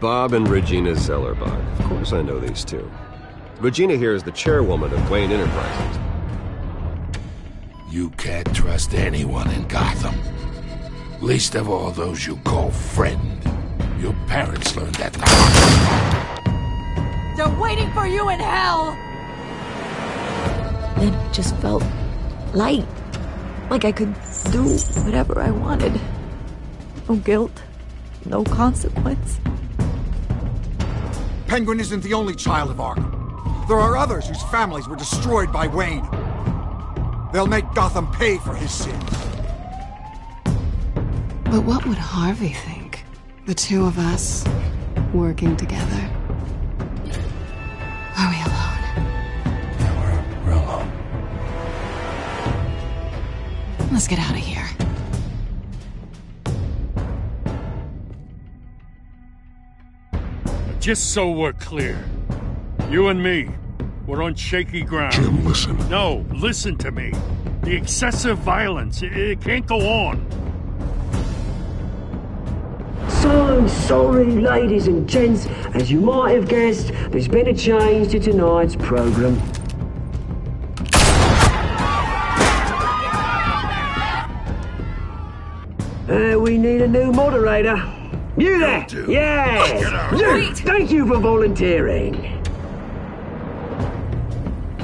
Bob and Regina Zellerbach. Of course I know these two. Regina here is the chairwoman of Wayne Enterprises. You can't trust anyone in Gotham. Least of all those you call friend. Your parents learned that the hard way. They're waiting for you in hell! Then it just felt light. Like I could do whatever I wanted. No guilt. No consequence. Penguin isn't the only child of Arkham. There are others whose families were destroyed by Wayne. They'll make Gotham pay for his sins. But what would Harvey think? The two of us, working together. Are we alone? Yeah, we're alone. Let's get out of here. Just so we're clear, you and me, we're on shaky ground. Jim, listen. No, listen to me. The excessive violence, it can't go on. So sorry, ladies and gents. As you might have guessed, there's been a change to tonight's program. We need a new moderator. You there? Yeah! You! Thank you for volunteering.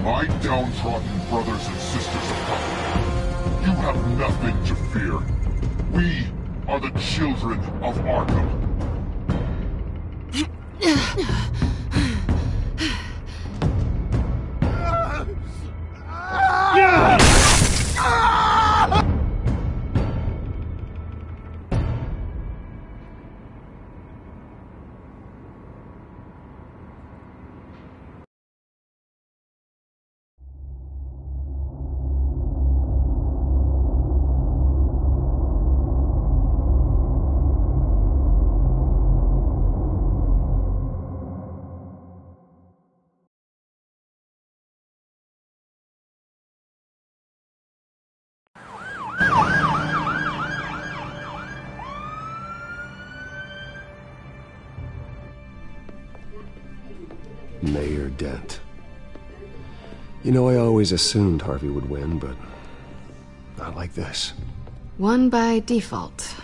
My downtrodden brothers and sisters of Gotham, you have nothing to fear. We are the children of Arkham. Mayor Dent. You know, I always assumed Harvey would win, but not like this. Won by default.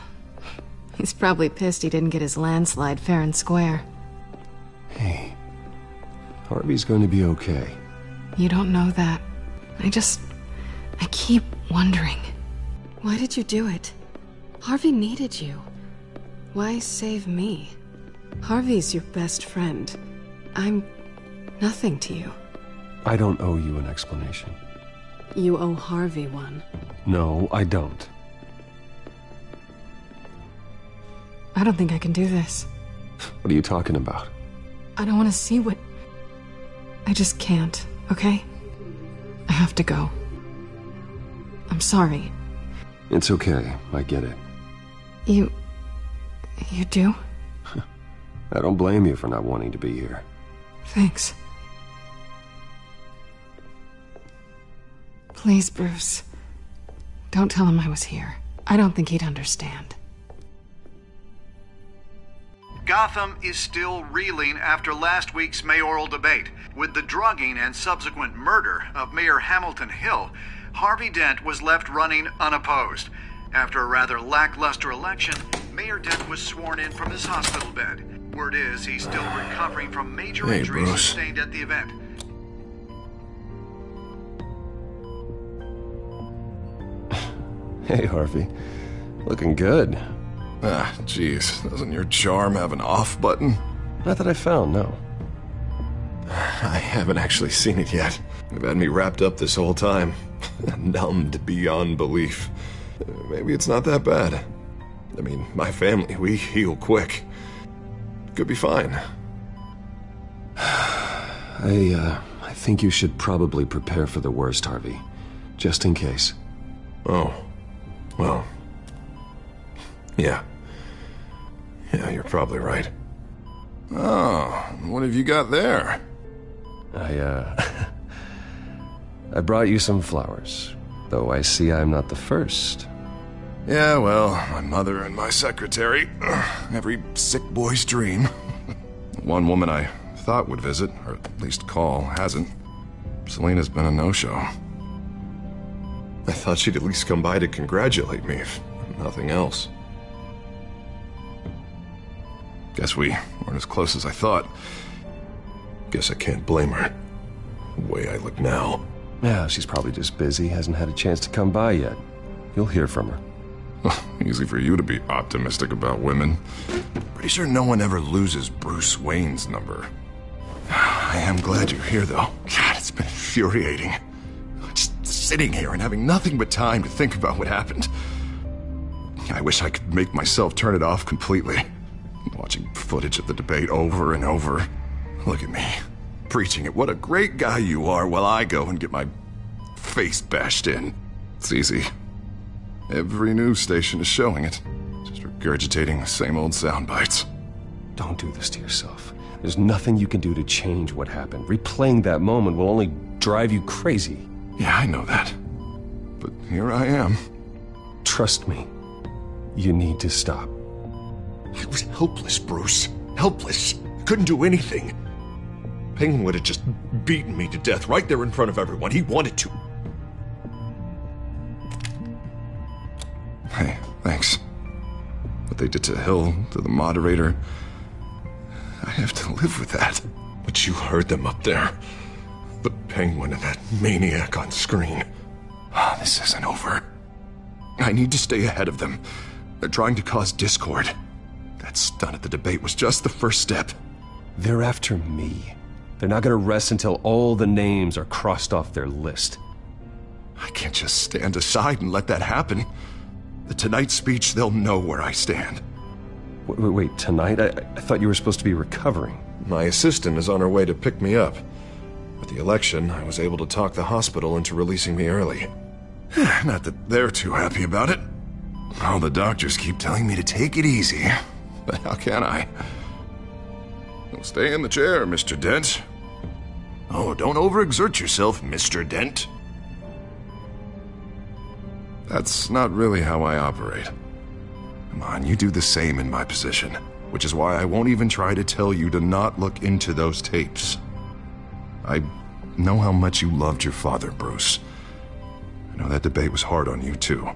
He's probably pissed he didn't get his landslide fair and square. Hey, Harvey's going to be okay. You don't know that. I keep wondering. Why did you do it? Harvey needed you. Why save me? Harvey's your best friend. I'm nothing to you. I don't owe you an explanation. You owe Harvey one. No, I don't. I don't think I can do this. What are you talking about? I don't want to see what... I just can't, okay? I have to go. I'm sorry. It's okay, I get it. You do? I don't blame you for not wanting to be here. Thanks. Please, Bruce. Don't tell him I was here. I don't think he'd understand. Gotham is still reeling after last week's mayoral debate. With the drugging and subsequent murder of Mayor Hamilton Hill, Harvey Dent was left running unopposed. After a rather lackluster election, Mayor Dent was sworn in from his hospital bed. Word is he's still recovering from major injuries sustained at the event. Hey, Harvey. Looking good. Ah, jeez. Doesn't your charm have an off button? Not that I found, no. I haven't actually seen it yet. You've had me wrapped up this whole time. Numbed beyond belief. Maybe it's not that bad. I mean, my family, we heal quick. Could be fine. I think you should probably prepare for the worst, Harvey. Just in case. Oh. Well. Yeah. Yeah, you're probably right. Oh, what have you got there? I brought you some flowers. Though I see I'm not the first. Yeah, well, my mother and my secretary. Every sick boy's dream. one woman I thought would visit, or at least call, hasn't. Selena's been a no-show. I thought she'd at least come by to congratulate me, if nothing else. Guess we weren't as close as I thought. Guess I can't blame her. The way I look now. Yeah, she's probably just busy, hasn't had a chance to come by yet. You'll hear from her. Easy for you to be optimistic about women. Pretty sure no one ever loses Bruce Wayne's number. I am glad you're here, though. God, it's been infuriating. Just sitting here and having nothing but time to think about what happened. I wish I could make myself turn it off completely. Watching footage of the debate over and over. Look at me, preaching at what a great guy you are while I go and get my face bashed in. It's easy. Every news station is showing it. Just regurgitating the same old sound bites. Don't do this to yourself. There's nothing you can do to change what happened. Replaying that moment will only drive you crazy. Yeah, I know that. But here I am. Trust me. You need to stop. I was helpless, Bruce. Helpless. Couldn't do anything. Penguin would have just beaten me to death right there in front of everyone. He wanted to. Hey, thanks. What they did to Hill, to the moderator, I have to live with that. But you heard them up there. The Penguin and that maniac on screen. This isn't over. I need to stay ahead of them. They're trying to cause discord. That stunt at the debate was just the first step. They're after me. They're not gonna rest until all the names are crossed off their list. I can't just stand aside and let that happen. The Tonight speech, they'll know where I stand. Wait, tonight? I thought you were supposed to be recovering. My assistant is on her way to pick me up. With the election, I was able to talk the hospital into releasing me early. Not that they're too happy about it. All the doctors keep telling me to take it easy. But how can I? Stay in the chair, Mr. Dent. Oh, don't overexert yourself, Mr. Dent. That's not really how I operate. Come on, you do the same in my position, which is why I won't even try to tell you to not look into those tapes. I know how much you loved your father, Bruce. I know that debate was hard on you, too.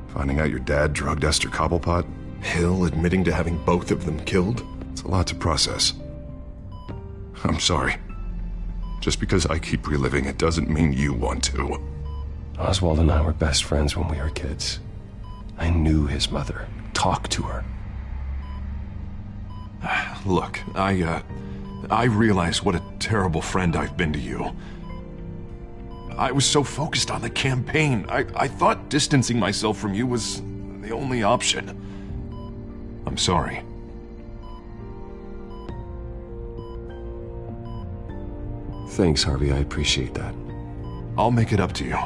Finding out your dad drugged Esther Cobblepot, Hill admitting to having both of them killed, it's a lot to process. I'm sorry. Just because I keep reliving it doesn't mean you want to. Oswald and I were best friends when we were kids. I knew his mother. Talked to her. Look, I realize what a terrible friend I've been to you. I was so focused on the campaign. I thought distancing myself from you was the only option. I'm sorry. Thanks, Harvey. I appreciate that. I'll make it up to you.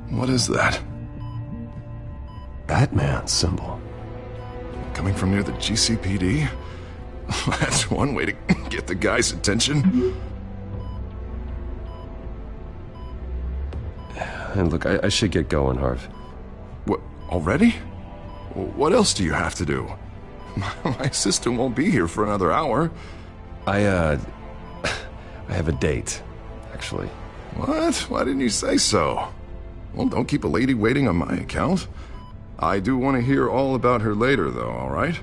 What is that? Batman's symbol. Coming from near the GCPD? That's one way to get the guy's attention. And look, I should get going, Harv. What, already? What else do you have to do? My assistant won't be here for another hour. I have a date, actually. What? Why didn't you say so? Well, don't keep a lady waiting on my account. I do want to hear all about her later, though, all right?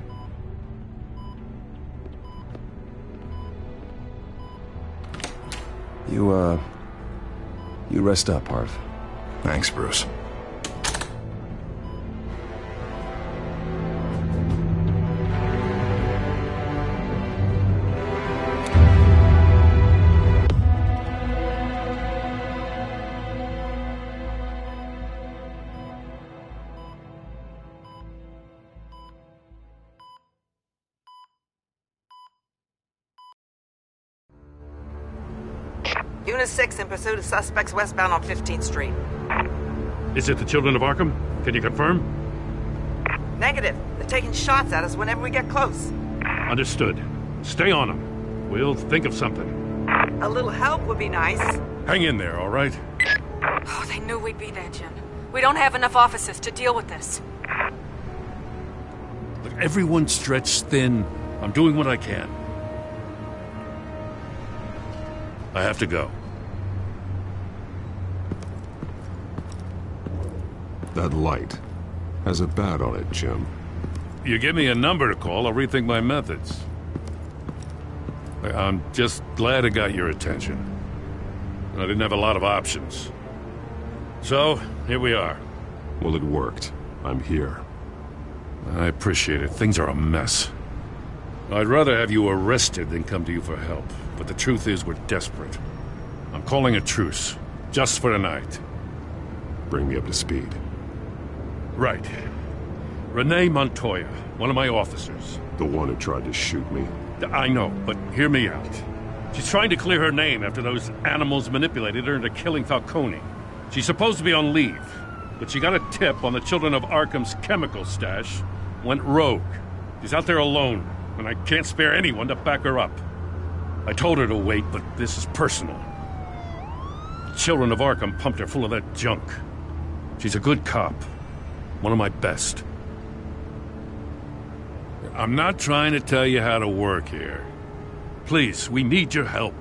You rest up, Harv. Thanks, Bruce. Unit 6 in pursuit of suspects westbound on 15th Street. Is it the Children of Arkham? Can you confirm? Negative. They're taking shots at us whenever we get close. Understood. Stay on them. We'll think of something. A little help would be nice. Hang in there, all right? Oh, they knew we'd be there, Jim. We don't have enough officers to deal with this. Everyone's stretched thin. I'm doing what I can. I have to go. That light has a bat on it, Jim. You give me a number to call, I'll rethink my methods. I'm just glad it got your attention. I didn't have a lot of options. So, here we are. Well, it worked. I'm here. I appreciate it. Things are a mess. I'd rather have you arrested than come to you for help. But the truth is, we're desperate. I'm calling a truce. Just for tonight. Bring me up to speed. Right. Renee Montoya, one of my officers. The one who tried to shoot me? I know, but hear me out. She's trying to clear her name after those animals manipulated her into killing Falcone. She's supposed to be on leave, but she got a tip on the Children of Arkham's chemical stash, went rogue. She's out there alone, and I can't spare anyone to back her up. I told her to wait, but this is personal. The Children of Arkham pumped her full of that junk. She's a good cop. One of my best. I'm not trying to tell you how to work here. Please, we need your help.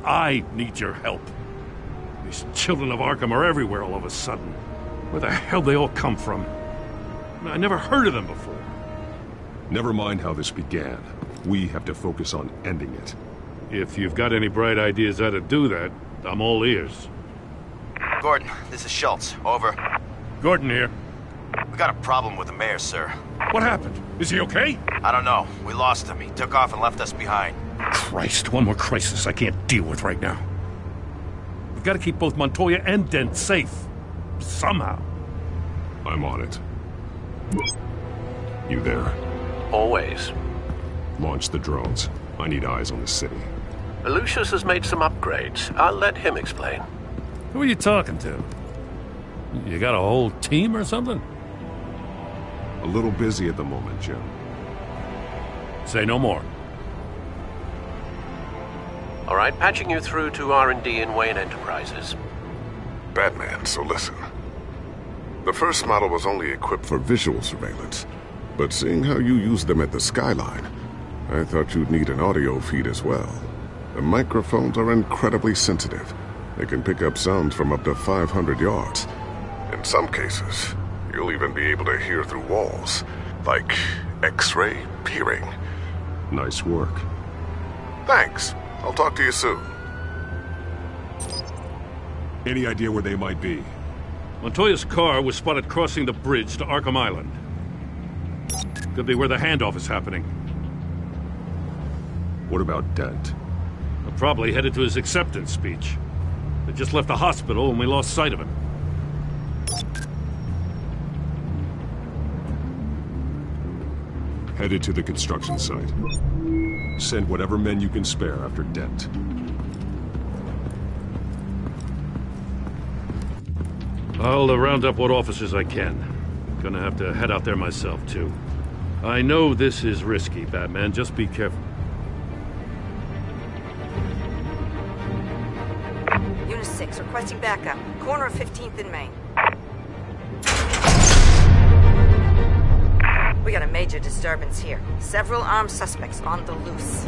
I need your help. These Children of Arkham are everywhere all of a sudden. Where the hell they all come from? I never heard of them before. Never mind how this began. We have to focus on ending it. If you've got any bright ideas how to do that, I'm all ears. Gordon, this is Schultz. Over. Gordon here. We got a problem with the mayor, sir. What happened? Is he okay? I don't know. We lost him. He took off and left us behind. Christ, one more crisis I can't deal with right now. We've got to keep both Montoya and Dent safe. Somehow. I'm on it. You there? Always. Launch the drones. I need eyes on the city. Lucius has made some upgrades. I'll let him explain. Who are you talking to? You got a whole team or something? A little busy at the moment, Jim. Say no more. All right, patching you through to R&D in Wayne Enterprises. Batman, so listen. The first model was only equipped for visual surveillance, but seeing how you use them at the Skyline, I thought you'd need an audio feed as well. The microphones are incredibly sensitive. They can pick up sounds from up to 500 yards. In some cases, you'll even be able to hear through walls, like X-ray peering. Nice work. Thanks. I'll talk to you soon. Any idea where they might be? Montoya's car was spotted crossing the bridge to Arkham Island. Could be where the handoff is happening. What about Dent? Probably headed to his acceptance speech. They just left the hospital and we lost sight of him. Headed to the construction site. Send whatever men you can spare after Dent. I'll round up what officers I can. Gonna have to head out there myself, too. I know this is risky, Batman. Just be careful. Unit 6, requesting backup. Corner of 15th and Main. We got a major disturbance here. Several armed suspects on the loose.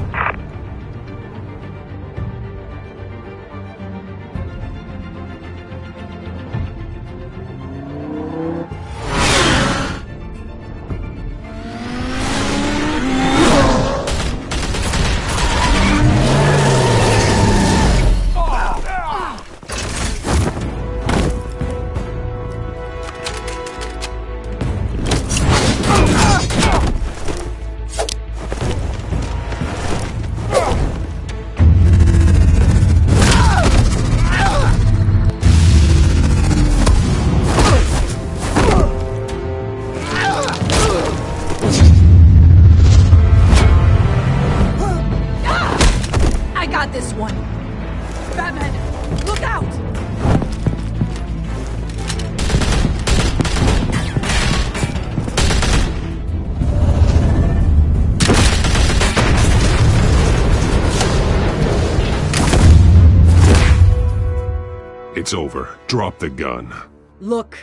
It's over. Drop the gun. Look,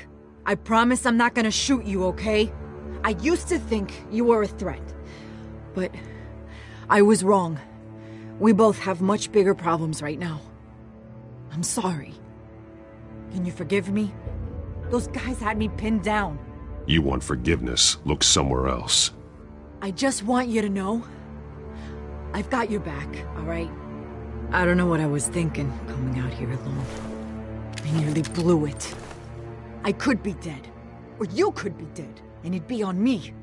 I promise I'm not gonna shoot you, okay? I used to think you were a threat, but I was wrong. We both have much bigger problems right now. I'm sorry. Can you forgive me? Those guys had me pinned down. You want forgiveness? Look somewhere else. I just want you to know, I've got your back, all right? I don't know what I was thinking coming out here alone. I nearly blew it. I could be dead, or you could be dead, and it'd be on me.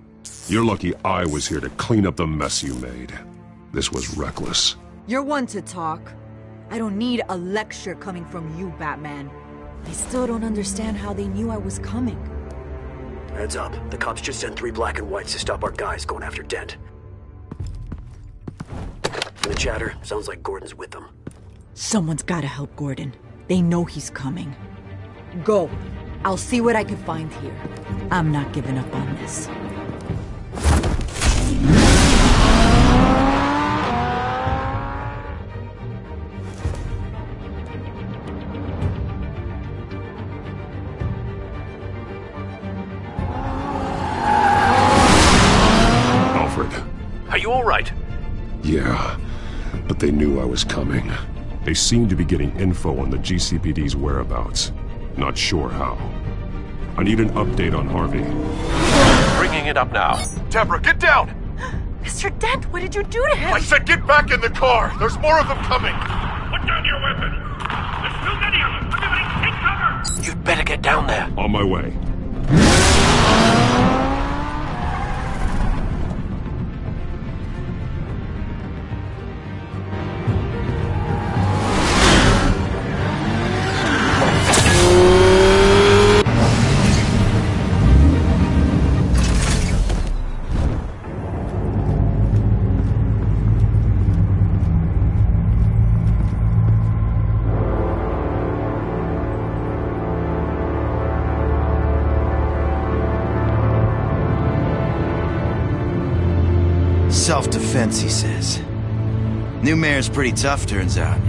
You're lucky I was here to clean up the mess you made. This was reckless. You're one to talk. I don't need a lecture coming from you, Batman. I still don't understand how they knew I was coming. Heads up. The cops just sent 3 black and whites to stop our guys going after Dent. And the chatter sounds like Gordon's with them. Someone's gotta help Gordon. They know he's coming. Go. I'll see what I can find here. I'm not giving up on this. Are you all right? Yeah, but they knew I was coming. They seemed to be getting info on the GCPD's whereabouts. Not sure how. I need an update on Harvey. Bringing it up now. Deborah, get down! Mr. Dent, what did you do to him? I said get back in the car! There's more of them coming! Put down your weapon! There's too many of them! Everybody take cover! You'd better get down there. On my way. Self-defense, he says. New mayor's pretty tough, turns out.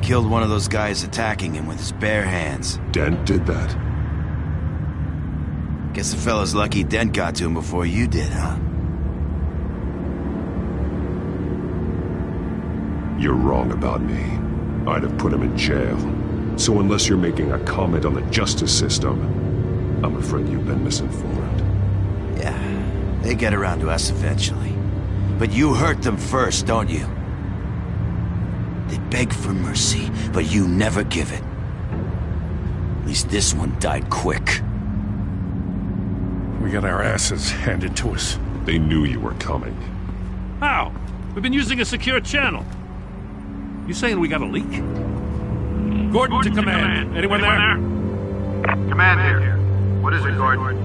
Killed one of those guys attacking him with his bare hands. Dent did that? Guess the fella's lucky Dent got to him before you did, huh? You're wrong about me. I'd have put him in jail. So unless you're making a comment on the justice system, I'm afraid you've been misinformed. Yeah, they get around to us eventually. But you hurt them first, don't you? They beg for mercy, but you never give it. At least this one died quick. We got our asses handed to us. They knew you were coming. How? We've been using a secure channel. You saying we got a leak? Gordon to command. Anyone there? Command here. What is it, Gordon?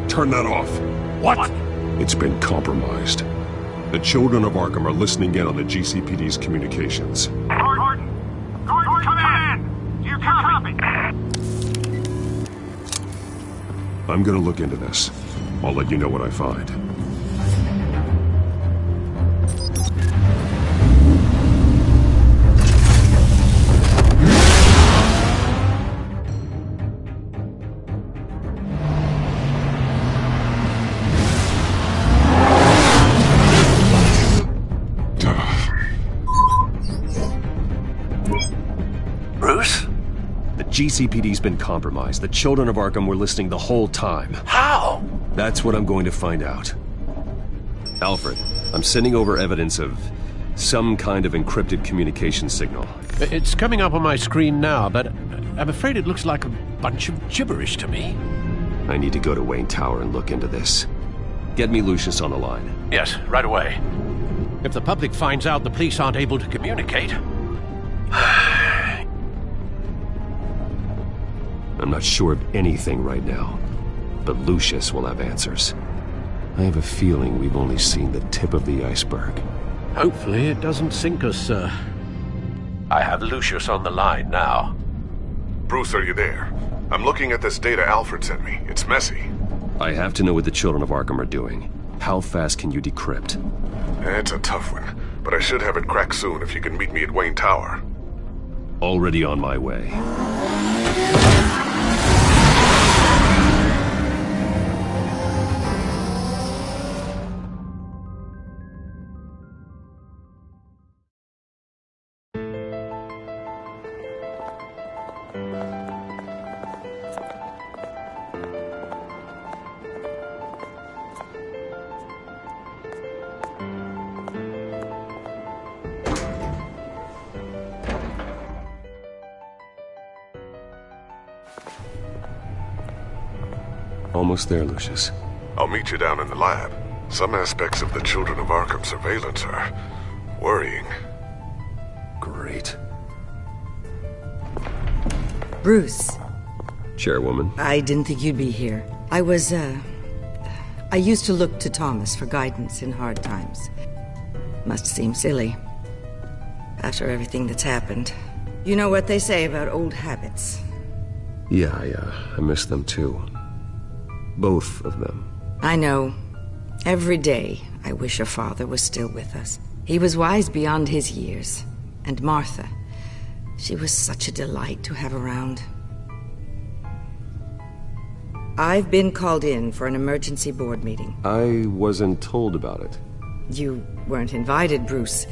Turn that off. What? It's been compromised. The children of Arkham are listening in on the GCPD's communications. Gordon, command! Do you copy? I'm gonna look into this. I'll let you know what I find. GCPD's been compromised. The children of Arkham were listening the whole time. How? That's what I'm going to find out. Alfred, I'm sending over evidence of some kind of encrypted communication signal. It's coming up on my screen now, but I'm afraid it looks like a bunch of gibberish to me. I need to go to Wayne Tower and look into this. Get me Lucius on the line. Yes, right away. If the public finds out the police aren't able to communicate... I'm not sure of anything right now, but Lucius will have answers. I have a feeling we've only seen the tip of the iceberg. Hopefully it doesn't sink us, sir. I have Lucius on the line now. Bruce, are you there? I'm looking at this data Alfred sent me. It's messy. I have to know what the children of Arkham are doing. How fast can you decrypt? It's a tough one, but I should have it cracked soon if you can meet me at Wayne Tower. Already on my way. Almost there, Lucius. I'll meet you down in the lab. Some aspects of the Children of Arkham surveillance are worrying. Great. Bruce. Chairwoman. I didn't think you'd be here. I used to look to Thomas for guidance in hard times. Must seem silly. After everything that's happened. You know what they say about old habits. Yeah, I miss them too. Both of them. I know. Every day, I wish your father was still with us. He was wise beyond his years. And Martha, she was such a delight to have around. I've been called in for an emergency board meeting. I wasn't told about it. You weren't invited, Bruce.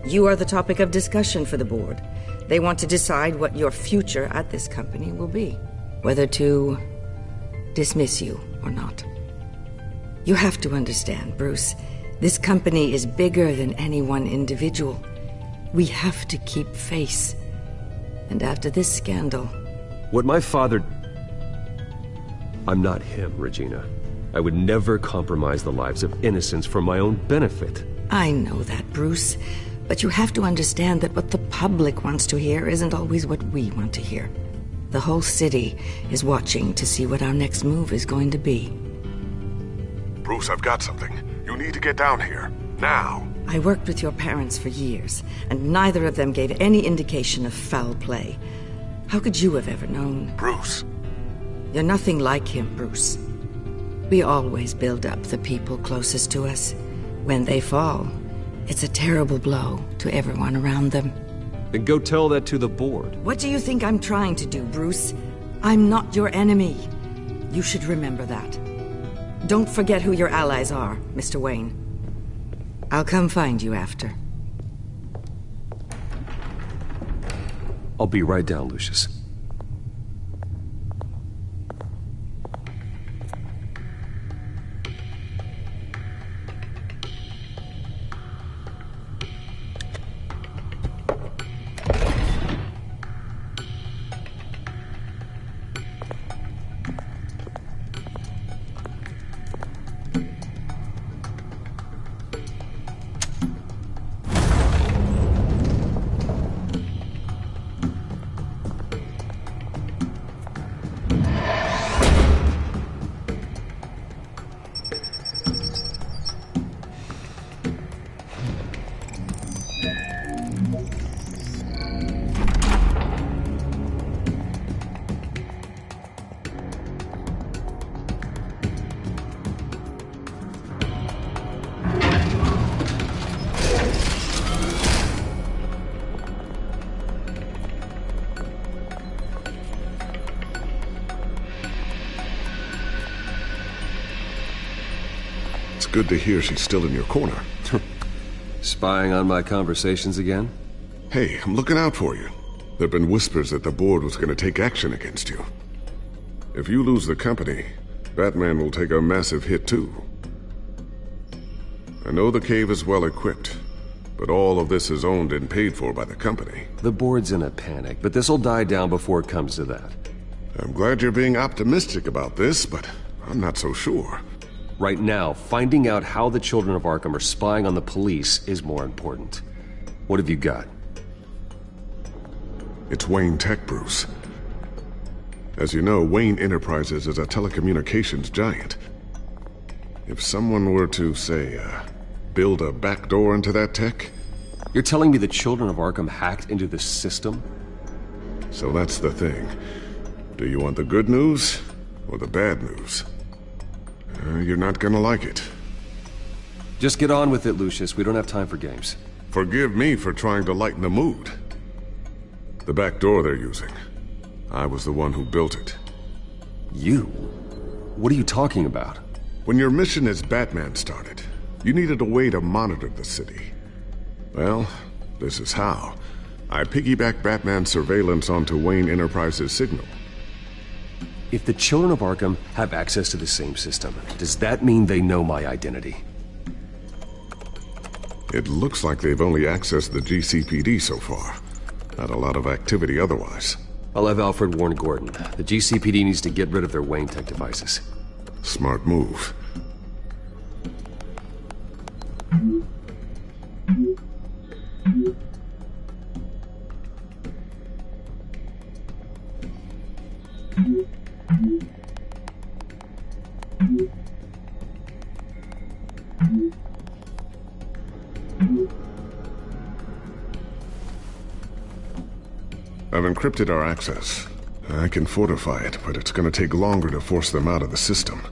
You are the topic of discussion for the board. They want to decide what your future at this company will be. Whether to dismiss you or not. You have to understand, Bruce. This company is bigger than any one individual. We have to keep face. And after this scandal... What my father... I'm not him, Regina. I would never compromise the lives of innocents for my own benefit. I know that, Bruce. But you have to understand that what the public wants to hear isn't always what we want to hear. The whole city is watching to see what our next move is going to be. Bruce, I've got something. You need to get down here. Now. I worked with your parents for years, and neither of them gave any indication of foul play. How could you have ever known? Bruce. You're nothing like him, Bruce. We always build up the people closest to us. When they fall, it's a terrible blow to everyone around them. Then go tell that to the board. What do you think I'm trying to do, Bruce? I'm not your enemy. You should remember that. Don't forget who your allies are, Mr. Wayne. I'll come find you after. I'll be right down, Lucius. Good to hear she's still in your corner. Spying on my conversations again? Hey, I'm looking out for you. There've been whispers that the board was going to take action against you. If you lose the company, Batman will take a massive hit too. I know the cave is well equipped, but all of this is owned and paid for by the company. The board's in a panic, but this'll die down before it comes to that. I'm glad you're being optimistic about this, but I'm not so sure. Right now, finding out how the Children of Arkham are spying on the police is more important. What have you got? It's Wayne Tech, Bruce. As you know, Wayne Enterprises is a telecommunications giant. If someone were to, say, build a backdoor into that tech... You're telling me the Children of Arkham hacked into the system? So that's the thing. Do you want the good news or the bad news? You're not gonna like it. Just get on with it, Lucius. We don't have time for games. Forgive me for trying to lighten the mood. The back door they're using. I was the one who built it. You? What are you talking about? When your mission as Batman started, you needed a way to monitor the city. Well, this is how. I piggybacked Batman's surveillance onto Wayne Enterprises' signal. If the Children of Arkham have access to the same system, does that mean they know my identity? It looks like they've only accessed the GCPD so far. Not a lot of activity otherwise. I'll have Alfred warn Gordon. The GCPD needs to get rid of their Wayne Tech devices. Smart move. I've encrypted our access. I can fortify it, but it's going to take longer to force them out of the system.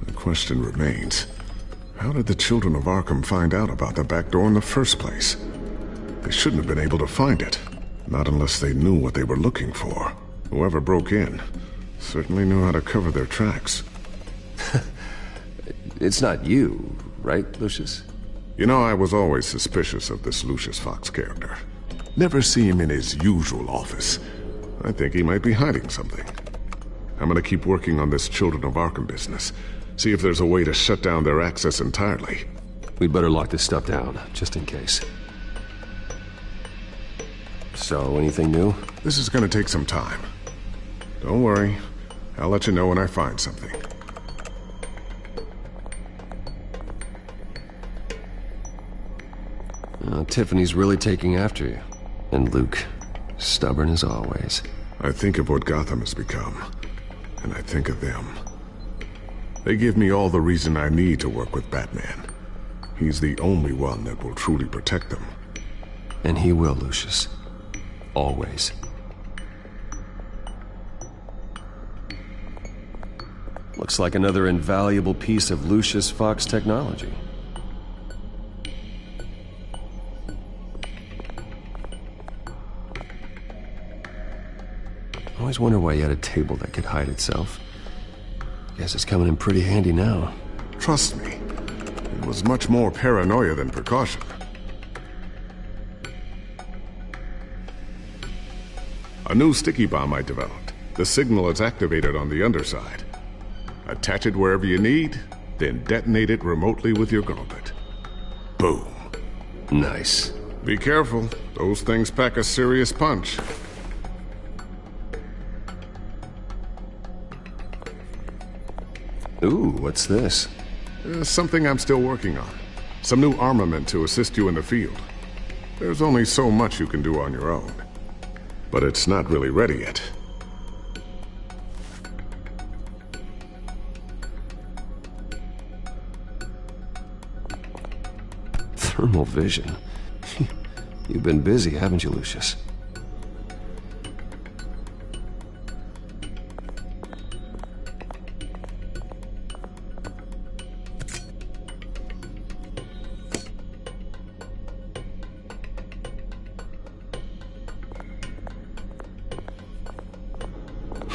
The question remains, how did the children of Arkham find out about the back door in the first place? They shouldn't have been able to find it. Not unless they knew what they were looking for. Whoever broke in certainly knew how to cover their tracks. It's not you, right, Lucius? You know, I was always suspicious of this Lucius Fox character. Never see him in his usual office. I think he might be hiding something. I'm gonna keep working on this Children of Arkham business. See if there's a way to shut down their access entirely. We'd better lock this stuff down, just in case. So, anything new? This is gonna take some time. Don't worry. I'll let you know when I find something. Tiffany's really taking after you. And Luke, stubborn as always. I think of what Gotham has become, and I think of them. They give me all the reason I need to work with Batman. He's the only one that will truly protect them. And he will, Lucius. Always. Looks like another invaluable piece of Lucius Fox technology. I always wonder why you had a table that could hide itself. Guess it's coming in pretty handy now. Trust me, it was much more paranoia than precaution. A new sticky bomb I developed. The signal is activated on the underside. Attach it wherever you need, then detonate it remotely with your gauntlet. Boom. Nice. Be careful. Those things pack a serious punch. Ooh, what's this? Something I'm still working on. Some new armament to assist you in the field. There's only so much you can do on your own. But it's not really ready yet. Thermal vision. You've been busy, haven't you, Lucius?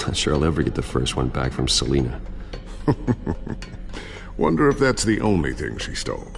Not sure I'll ever get the first one back from Selina. Wonder if that's the only thing she stole.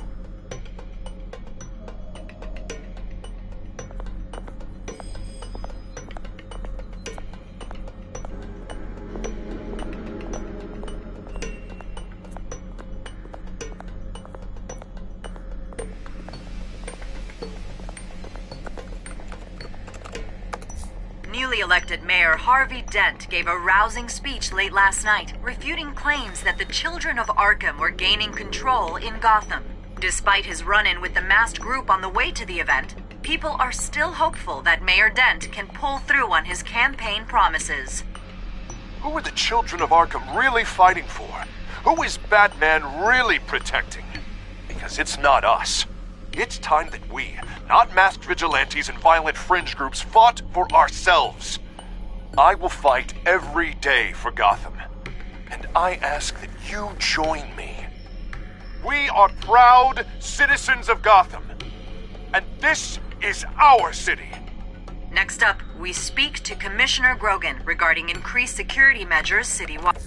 Newly elected Mayor Harvey Dent gave a rousing speech late last night, refuting claims that the children of Arkham were gaining control in Gotham. Despite his run-in with the masked group on the way to the event, people are still hopeful that Mayor Dent can pull through on his campaign promises. Who are the children of Arkham really fighting for? Who is Batman really protecting? Because it's not us. It's time that we, not masked vigilantes and violent fringe groups, fought for ourselves. I will fight every day for Gotham. And I ask that you join me. We are proud citizens of Gotham. And this is our city. Next up, we speak to Commissioner Grogan regarding increased security measures citywide.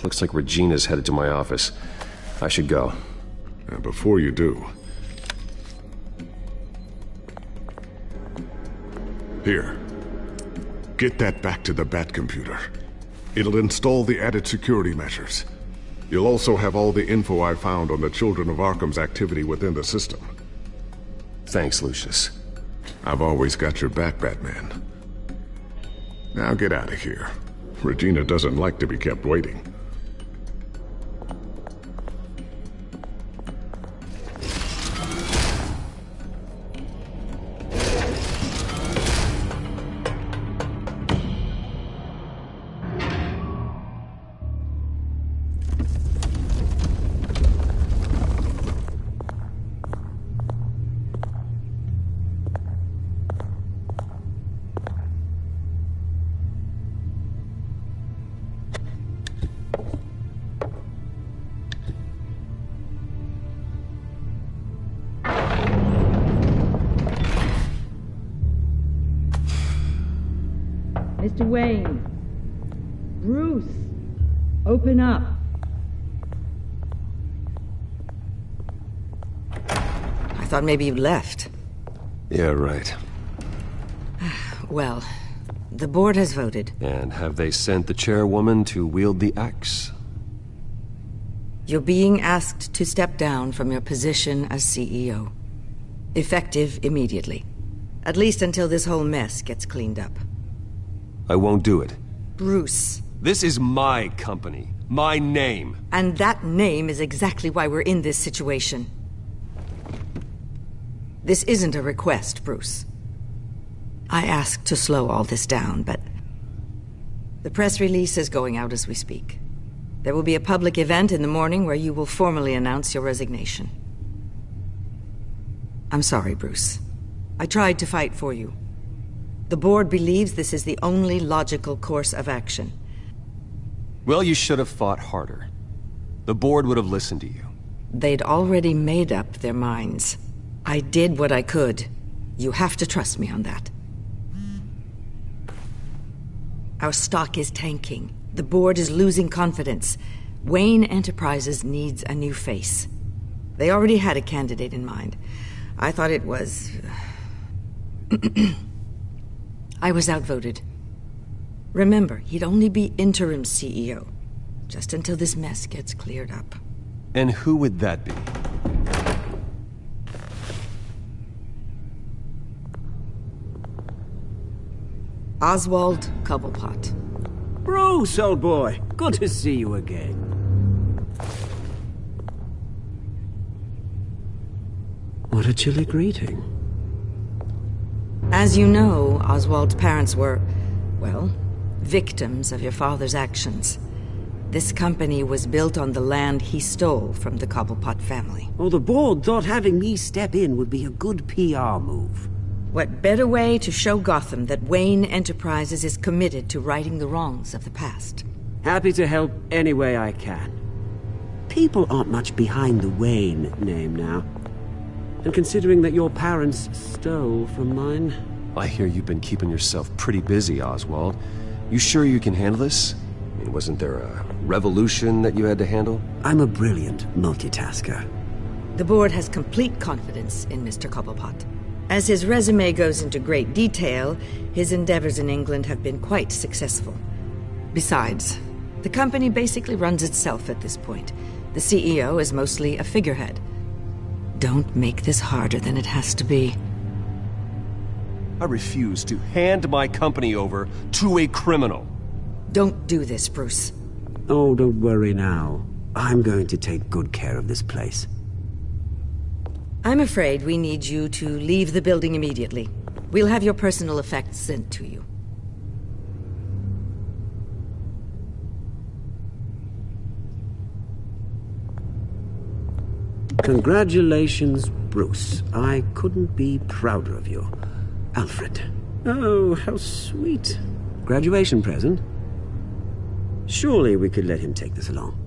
Looks like Regina's headed to my office. I should go. And before you do... Here. Get that back to the Bat computer. It'll install the added security measures. You'll also have all the info I found on the Children of Arkham's activity within the system. Thanks, Lucius. I've always got your back, Batman. Now get out of here. Regina doesn't like to be kept waiting. Mr. Wayne. Bruce. Open up. I thought maybe you left. Yeah, right. Well, the board has voted. And have they sent the chairwoman to wield the axe? You're being asked to step down from your position as CEO. Effective immediately. At least until this whole mess gets cleaned up. I won't do it. Bruce. This is my company. My name. And that name is exactly why we're in this situation. This isn't a request, Bruce. I asked to slow all this down, but the press release is going out as we speak. There will be a public event in the morning where you will formally announce your resignation. I'm sorry, Bruce. I tried to fight for you. The board believes this is the only logical course of action. Well, you should have fought harder. The board would have listened to you. They'd already made up their minds. I did what I could. You have to trust me on that. Our stock is tanking. The board is losing confidence. Wayne Enterprises needs a new face. They already had a candidate in mind. I thought it was... I was outvoted. Remember, he'd only be interim CEO, just until this mess gets cleared up. And who would that be? Oswald Cobblepot. Bruce, old boy. Good to see you again. What a chilly greeting. As you know, Oswald's parents were, well, victims of your father's actions. This company was built on the land he stole from the Cobblepot family. Well, the board thought having me step in would be a good PR move. What better way to show Gotham that Wayne Enterprises is committed to righting the wrongs of the past? Happy to help any way I can. People aren't much behind the Wayne name now. And considering that your parents stole from mine... I hear you've been keeping yourself pretty busy, Oswald. You sure you can handle this? I mean, wasn't there a revolution that you had to handle? I'm a brilliant multitasker. The board has complete confidence in Mr. Cobblepot. As his resume goes into great detail, his endeavors in England have been quite successful. Besides, the company basically runs itself at this point. The CEO is mostly a figurehead. Don't make this harder than it has to be. I refuse to hand my company over to a criminal. Don't do this, Bruce. Oh, don't worry now. I'm going to take good care of this place. I'm afraid we need you to leave the building immediately. We'll have your personal effects sent to you. Congratulations, Bruce. I couldn't be prouder of you. Alfred. Oh, how sweet. Graduation present? Surely we could let him take this along.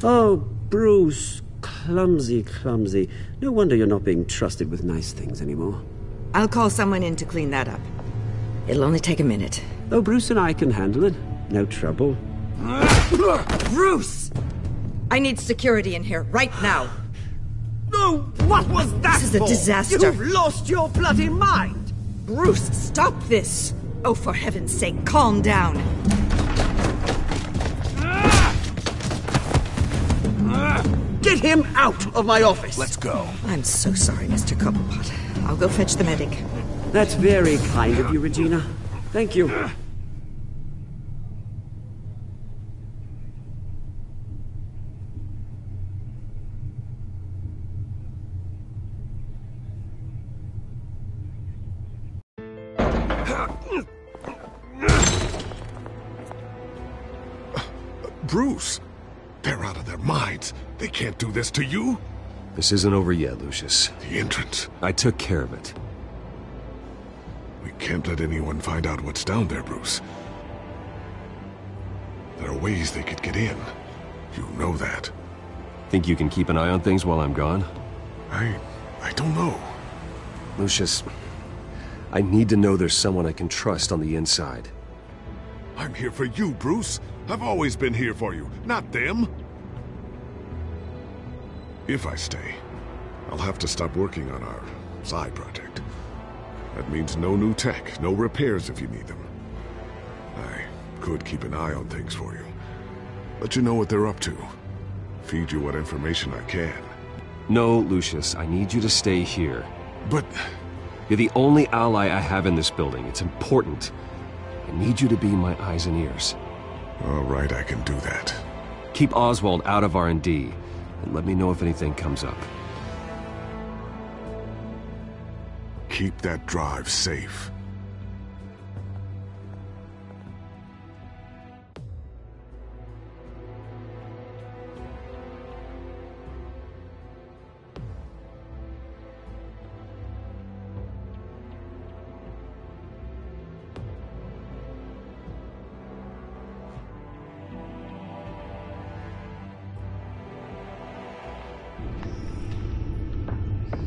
Oh, Bruce. Clumsy, clumsy. No wonder you're not being trusted with nice things anymore. I'll call someone in to clean that up. It'll only take a minute. Oh, Bruce and I can handle it. No trouble. Bruce! I need security in here, right now. No, what was that This is a for? disaster. You've lost your bloody mind! Bruce, stop this! Oh, for heaven's sake, calm down. Get him out of my office! Let's go. I'm so sorry, Mr. Cobblepot. I'll go fetch the medic. That's very kind of you, Regina. Thank you. Bruce, they're out of their minds. They can't do this to you. This isn't over yet, Lucius. The entrance. I took care of it. We can't let anyone find out what's down there, Bruce. There are ways they could get in. You know that. Think you can keep an eye on things while I'm gone? I don't know. Lucius, I need to know there's someone I can trust on the inside. I'm here for you, Bruce. I've always been here for you, not them. If I stay, I'll have to stop working on our side project. That means no new tech, no repairs if you need them. I could keep an eye on things for you. Let you know what they're up to. Feed you what information I can. No, Lucius, I need you to stay here. But... You're the only ally I have in this building. It's important. I need you to be my eyes and ears. All right, I can do that. Keep Oswald out of R&D, and let me know if anything comes up. Keep that drive safe.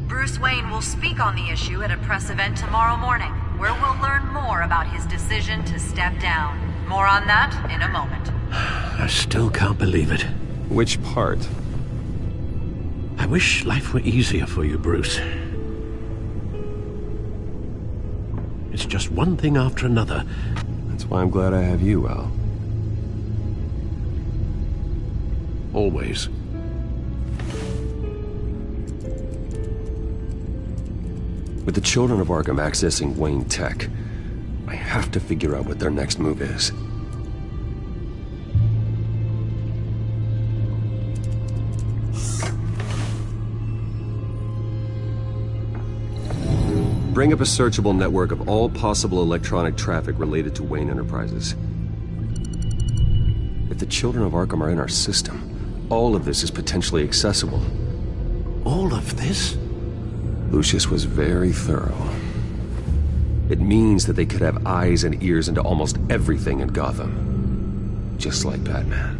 Bruce Wayne will speak on the issue at a press event tomorrow morning, where we'll learn more about his decision to step down. More on that in a moment. I still can't believe it. Which part? I wish life were easier for you, Bruce. It's just one thing after another. That's why I'm glad I have you, Al. Always. With the children of Arkham accessing Wayne Tech, I have to figure out what their next move is. Bring up a searchable network of all possible electronic traffic related to Wayne Enterprises. If the children of Arkham are in our system, all of this is potentially accessible. All of this? Lucius was very thorough. It means that they could have eyes and ears into almost everything in Gotham. Just like Batman.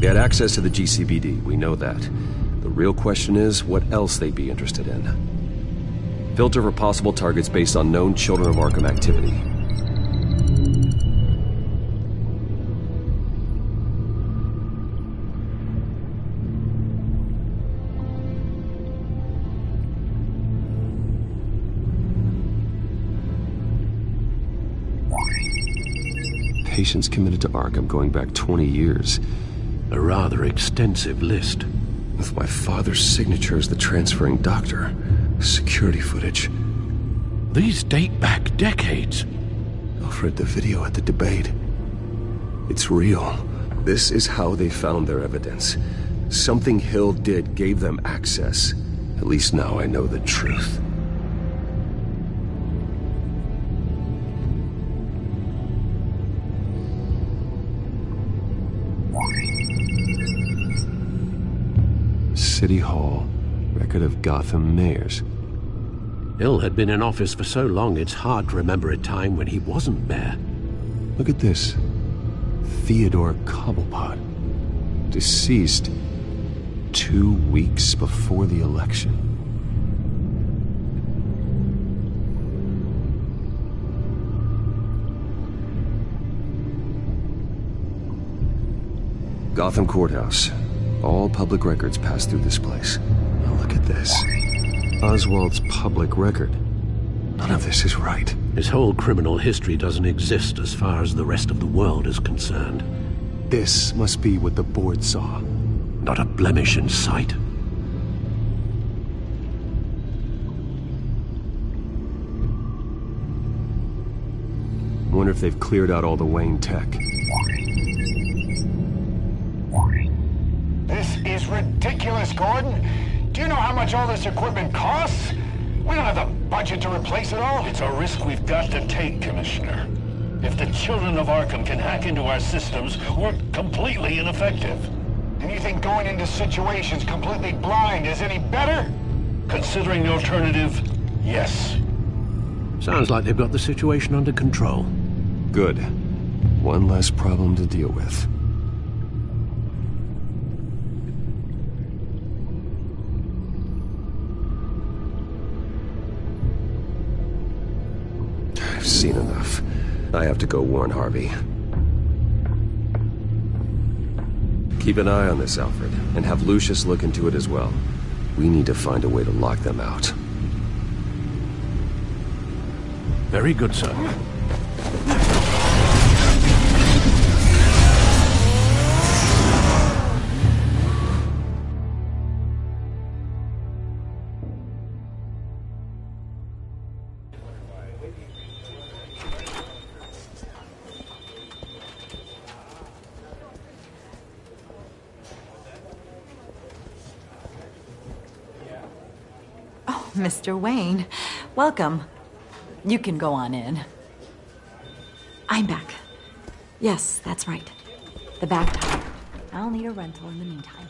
They had access to the GCPD, we know that. The real question is, what else they'd be interested in. Filter for possible targets based on known Children of Arkham activity. Patients committed to Arkham going back 20 years. A rather extensive list. With my father's signature as the transferring doctor. Security footage. These date back decades. Alfred, the video at the debate. It's real. This is how they found their evidence. Something Hill did gave them access. At least now I know the truth. City Hall, record of Gotham mayors. Hill had been in office for so long, it's hard to remember a time when he wasn't mayor. Look at this. Theodore Cobblepot. Deceased 2 weeks before the election. Gotham Courthouse. All public records pass through this place. Now look at this. Oswald's public record. None of this is right. His whole criminal history doesn't exist as far as the rest of the world is concerned. This must be what the board saw. Not a blemish in sight. I wonder if they've cleared out all the Wayne tech. This is ridiculous, Gordon. Do you know how much all this equipment costs? We don't have the budget to replace it all. It's a risk we've got to take, Commissioner. If the children of Arkham can hack into our systems, we're completely ineffective. And you think going into situations completely blind is any better? Considering the alternative, yes. Sounds like they've got the situation under control. Good. One less problem to deal with. I've seen enough. I have to go warn Harvey. Keep an eye on this, Alfred, and have Lucius look into it as well. We need to find a way to lock them out. Very good, sir. Mr. Wayne, welcome. You can go on in. I'm back. Yes, that's right. The back tire. I'll need a rental in the meantime.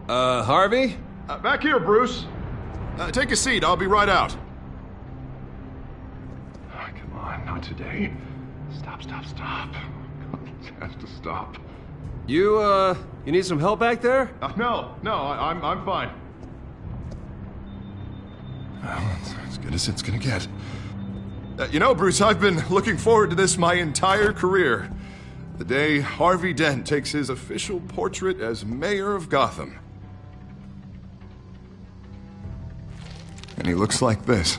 Harvey? Back here, Bruce. Take a seat. I'll be right out. Oh, come on, not today. Stop. It has to stop. You need some help back there? No, I'm fine. Well, it's as good as it's gonna get. You know, Bruce, I've been looking forward to this my entire career. The day Harvey Dent takes his official portrait as mayor of Gotham. And he looks like this.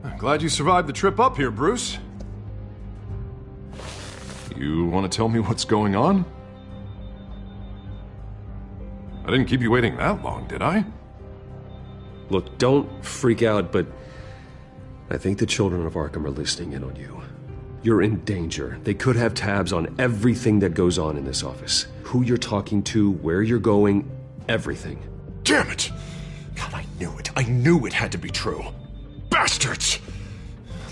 I'm glad you survived the trip up here, Bruce. You want to tell me what's going on? I didn't keep you waiting that long, did I? Look, don't freak out, but I think the children of Arkham are listening in on you. You're in danger. They could have tabs on everything that goes on in this office. Who you're talking to, where you're going, everything. Damn it! God, I knew it. I knew it had to be true. Bastards!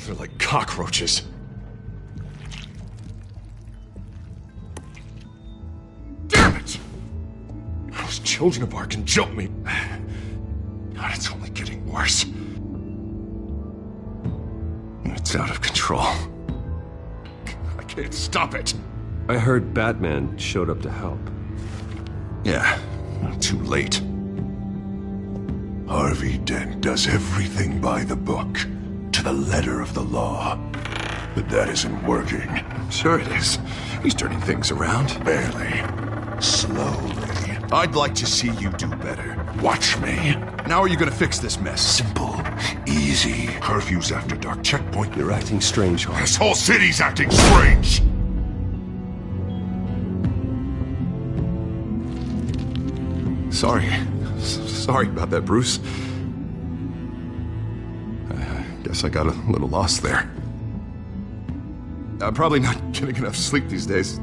They're like cockroaches. Damn it! Those children of Arkham jumped me. God, it's only getting worse. It's out of control. I can't stop it. I heard Batman showed up to help. Yeah, too late. Harvey Dent does everything by the book, to the letter of the law. But that isn't working. Sure it is. He's turning things around. Barely. Slowly. I'd like to see you do better. Watch me. Now are you gonna fix this mess? Simple. Easy. Curfews after dark. Checkpoint. You're acting strange, Harvey. This whole city's acting strange! Sorry about that, Bruce. I guess I got a little lost there. I'm probably not getting enough sleep these days.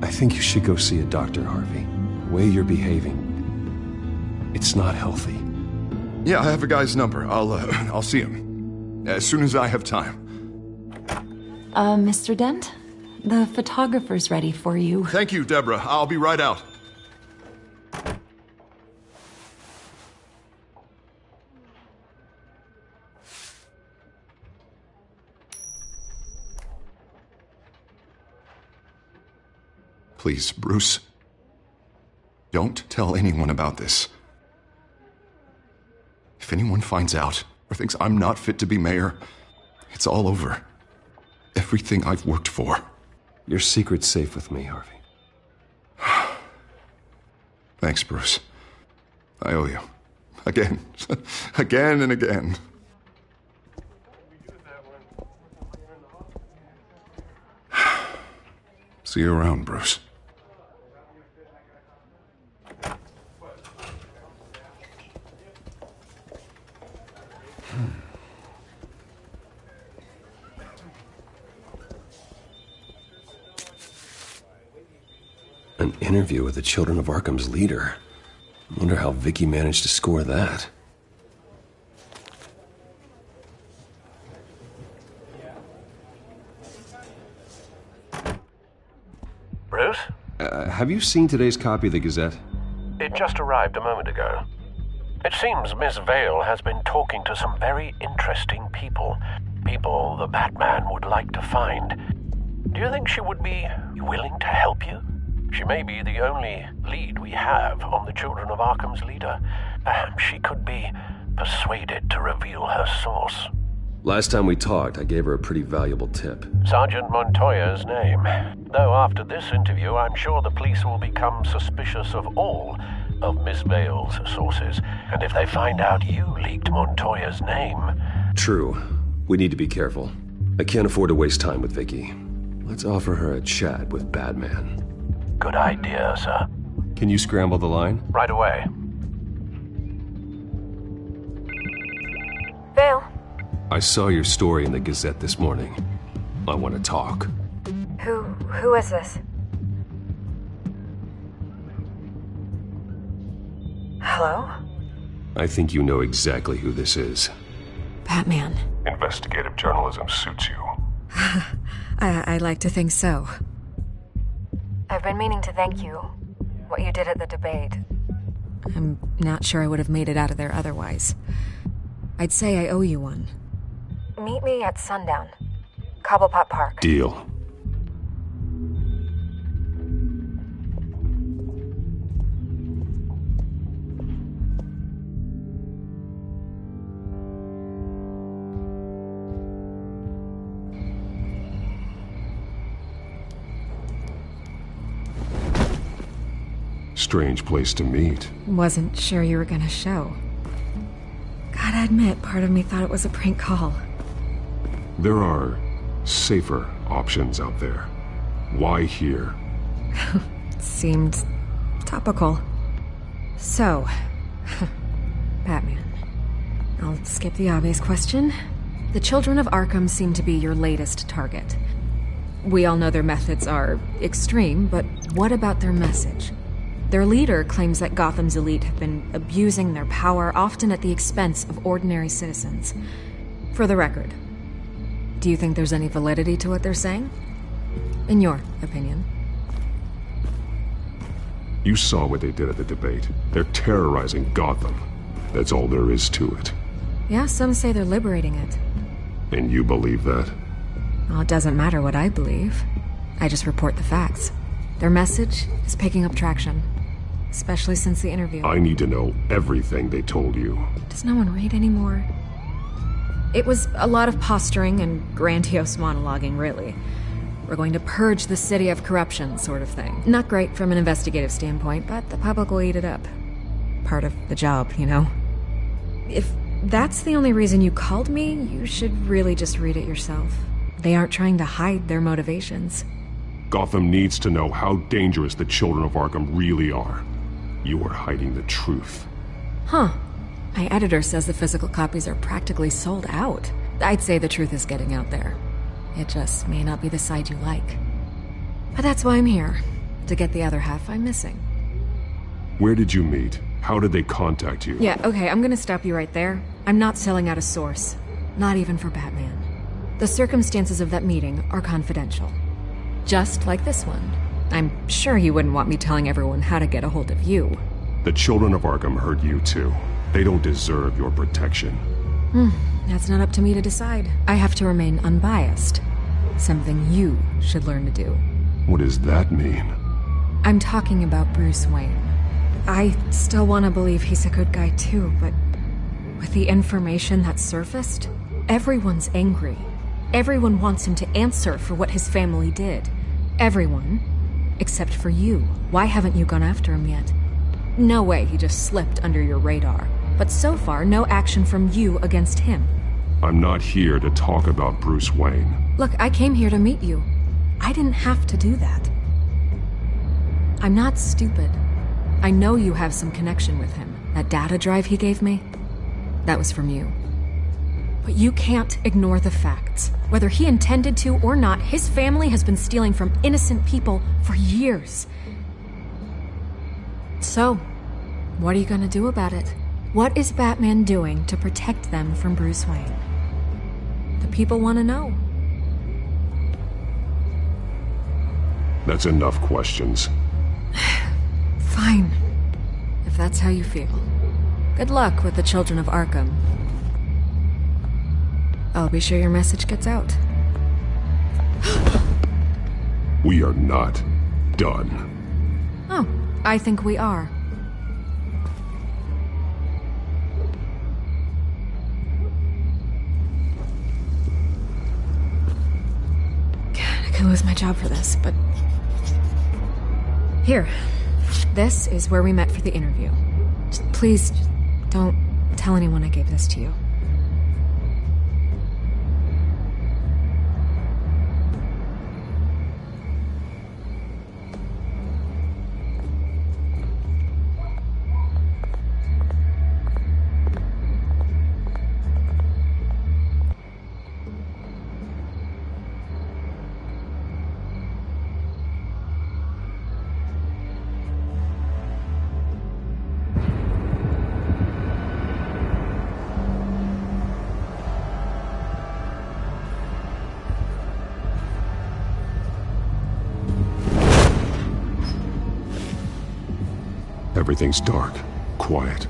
I think you should go see a doctor, Harvey. The way you're behaving, it's not healthy. Yeah, I have a guy's number. I'll see him as soon as I have time. Mr. Dent? The photographer's ready for you. Thank you, Deborah. I'll be right out. Please, Bruce. Don't tell anyone about this. If anyone finds out or thinks I'm not fit to be mayor, it's all over. everything I've worked for. Your secret's safe with me, Harvey. Thanks, Bruce. I owe you. Again. Again and again. See you around, Bruce. An interview with the Children of Arkham's leader. I wonder how Vicky managed to score that. Bruce? Have you seen today's copy of the Gazette? It just arrived a moment ago. It seems Miss Vale has been talking to some very interesting people. People the Batman would like to find. Do you think she would be willing to help you? She may be the only lead we have on the Children of Arkham's leader. Perhaps she could be persuaded to reveal her source. Last time we talked, I gave her a pretty valuable tip. Sergeant Montoya's name. Though after this interview, I'm sure the police will become suspicious of all of Miss Vale's sources. And if they find out you leaked Montoya's name... True. We need to be careful. I can't afford to waste time with Vicky. Let's offer her a chat with Batman. Good idea, sir. Can you scramble the line? Right away. Vale. I saw your story in the Gazette this morning. I want to talk. Who is this? Hello? I think you know exactly who this is. Batman. Investigative journalism suits you. I like to think so. I've been meaning to thank you. What you did at the debate. I'm not sure I would have made it out of there otherwise. I'd say I owe you one. Meet me at sundown. Cobblepot Park. Deal. Strange place to meet. Wasn't sure you were gonna show. Gotta admit, part of me thought it was a prank call. There are safer options out there. Why here? Seemed topical. So, Batman. I'll skip the obvious question. The Children of Arkham seem to be your latest target. We all know their methods are extreme, but what about their message? Their leader claims that Gotham's elite have been abusing their power, often at the expense of ordinary citizens. For the record, do you think there's any validity to what they're saying? In your opinion? You saw what they did at the debate. They're terrorizing Gotham. That's all there is to it. Yeah, some say they're liberating it. And you believe that? Well, it doesn't matter what I believe. I just report the facts. Their message is picking up traction. Especially since the interview. I need to know everything they told you. Does no one read anymore? It was a lot of posturing and grandiose monologuing, really. We're going to purge the city of corruption, sort of thing. Not great from an investigative standpoint, but the public will eat it up. Part of the job, you know? If that's the only reason you called me, you should really just read it yourself. They aren't trying to hide their motivations. Gotham needs to know how dangerous the Children of Arkham really are. You are hiding the truth. Huh. My editor says the physical copies are practically sold out. I'd say the truth is getting out there. It just may not be the side you like. But that's why I'm here. To get the other half I'm missing. Where did you meet? How did they contact you? Yeah, okay, I'm gonna stop you right there. I'm not selling out a source. Not even for Batman. The circumstances of that meeting are confidential. Just like this one. I'm sure you wouldn't want me telling everyone how to get a hold of you. The Children of Arkham hurt you too. They don't deserve your protection. That's not up to me to decide. I have to remain unbiased. Something you should learn to do. What does that mean? I'm talking about Bruce Wayne. I still want to believe he's a good guy too, but with the information that surfaced, everyone's angry. Everyone wants him to answer for what his family did. Everyone. Except for you. Why haven't you gone after him yet? No way he just slipped under your radar. But so far, no action from you against him. I'm not here to talk about Bruce Wayne. Look, I came here to meet you. I didn't have to do that. I'm not stupid. I know you have some connection with him. That data drive he gave me, that was from you. But you can't ignore the facts. Whether he intended to or not, his family has been stealing from innocent people for years. So, what are you gonna do about it? What is Batman doing to protect them from Bruce Wayne? The people want to know. That's enough questions. Fine. If that's how you feel. Good luck with the children of Arkham. I'll be sure your message gets out. We are not done. Oh, I think we are. I could lose my job for this, but... Here. This is where we met for the interview. Please, don't tell anyone I gave this to you. Everything's dark, quiet.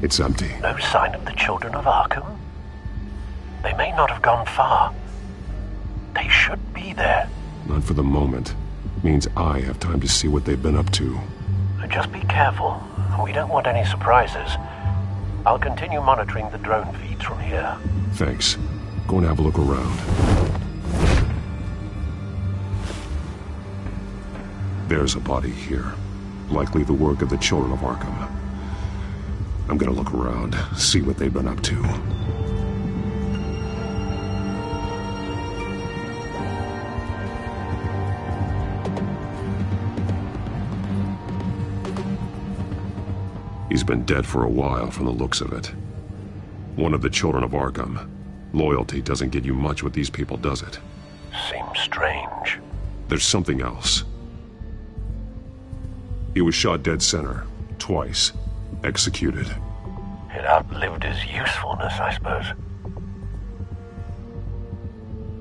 It's empty. No sign of the children of Arkham? They may not have gone far. They should be there. Not for the moment. Means I have time to see what they've been up to. Just be careful. We don't want any surprises. I'll continue monitoring the drone feeds from here. Thanks. Go and have a look around. There's a body here. Likely the work of the children of Arkham. I'm gonna look around, see what they've been up to. He's been dead for a while from the looks of it. One of the children of Arkham. Loyalty doesn't get you much with these people, does it? Seems strange. There's something else. He was shot dead center, twice, executed. It outlived his usefulness, I suppose.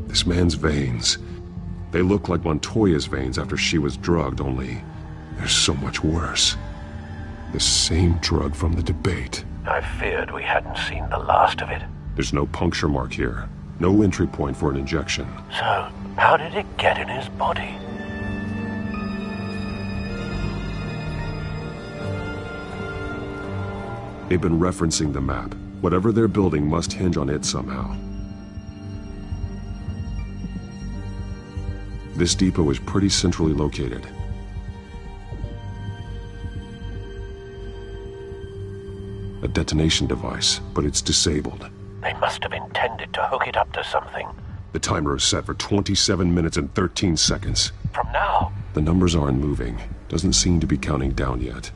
This man's veins, they look like Montoya's veins after she was drugged, only they're so much worse. The same drug from the debate. I feared we hadn't seen the last of it. There's no puncture mark here, no entry point for an injection. So, how did it get in his body? They've been referencing the map. Whatever they're building must hinge on it somehow. This depot is pretty centrally located. A detonation device, but it's disabled. They must have intended to hook it up to something. The timer is set for 27 minutes and 13 seconds. From now? The numbers aren't moving. Doesn't seem to be counting down yet.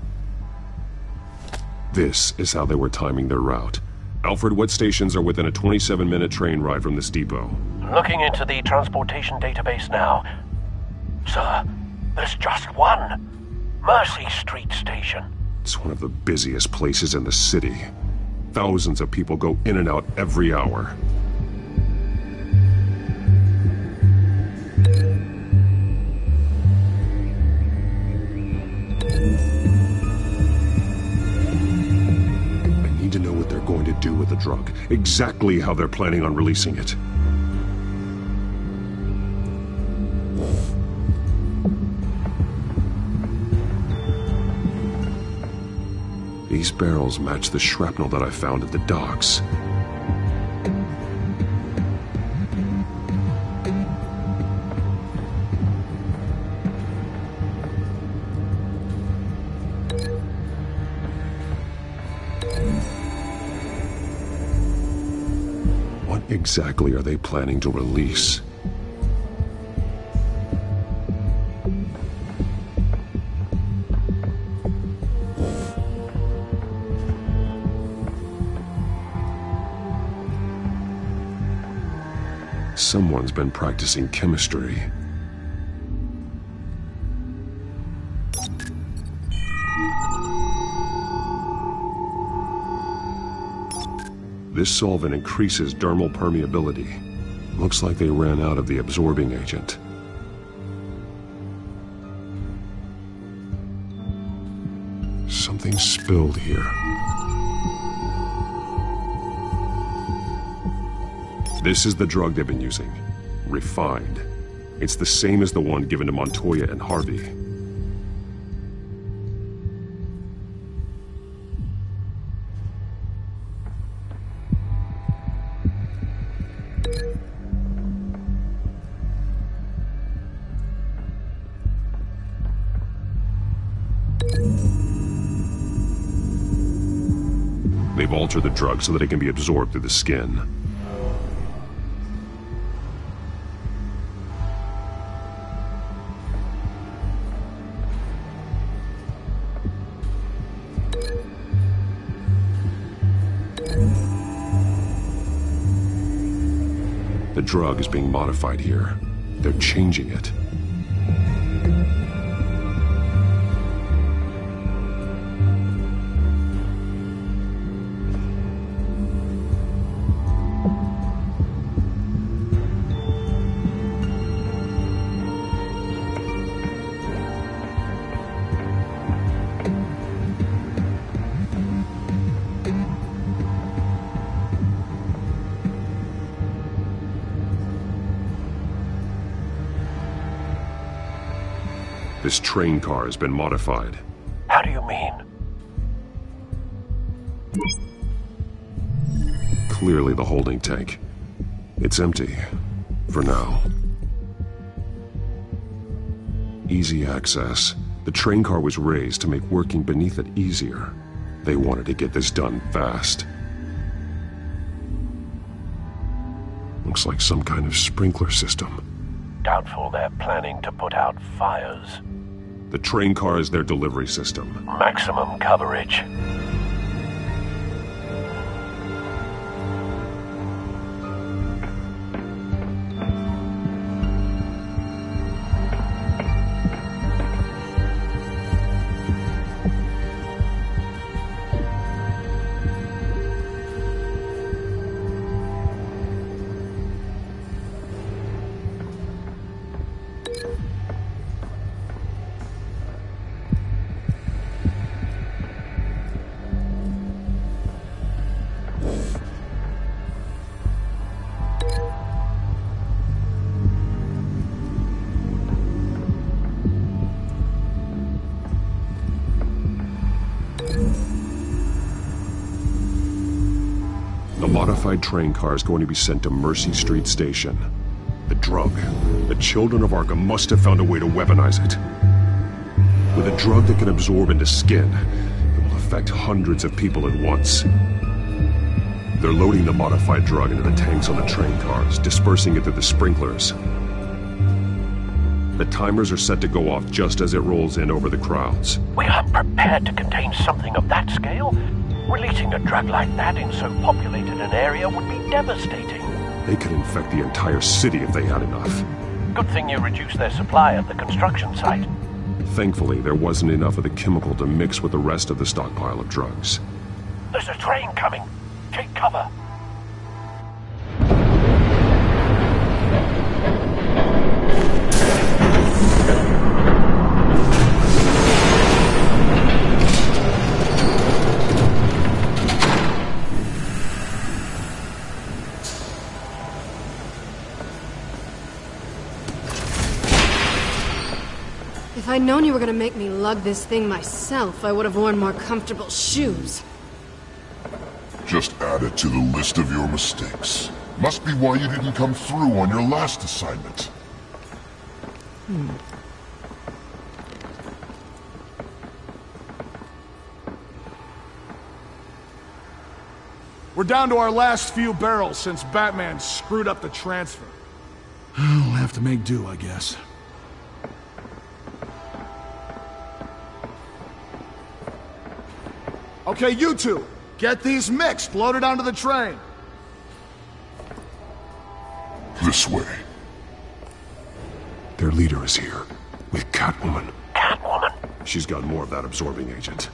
This is how they were timing their route. Alfred, what stations are within a 27-minute train ride from this depot? Looking into the transportation database now. Sir, there's just one. Mercy Street Station. It's one of the busiest places in the city. Thousands of people go in and out every hour. I need to know what they're going to do with the drug. Exactly how they're planning on releasing it. These barrels match the shrapnel that I found at the docks. What exactly are they planning to release? Someone's been practicing chemistry. This solvent increases dermal permeability. Looks like they ran out of the absorbing agent. Something spilled here. This is the drug they've been using. Refined. It's the same as the one given to Montoya and Harvey. They've altered the drug so that it can be absorbed through the skin. The drug is being modified here. They're changing it. This train car has been modified. How do you mean? Clearly the holding tank. It's empty. For now. Easy access. The train car was raised to make working beneath it easier. They wanted to get this done fast. Looks like some kind of sprinkler system. Doubtful they're planning to put out fires. The train car is their delivery system. Maximum coverage. The modified train car is going to be sent to Mercy Street Station. The drug. The children of Arkham must have found a way to weaponize it. With a drug that can absorb into skin, it will affect hundreds of people at once. They're loading the modified drug into the tanks on the train cars, dispersing it through the sprinklers. The timers are set to go off just as it rolls in over the crowds. We aren't prepared to contain something of that scale. Releasing a drug like that in so populated an area would be devastating. They could infect the entire city if they had enough. Good thing you reduced their supply at the construction site. Thankfully, there wasn't enough of the chemical to mix with the rest of the stockpile of drugs. There's a train coming. Take cover. If I'd known you were gonna make me lug this thing myself, I would have worn more comfortable shoes. Just add it to the list of your mistakes. Must be why you didn't come through on your last assignment. We're down to our last few barrels since Batman screwed up the transfer. We'll have to make do, I guess. Okay, you two, get these mixed, loaded onto the train. This way. Their leader is here, with Catwoman. Catwoman? She's got more of that absorbing agent.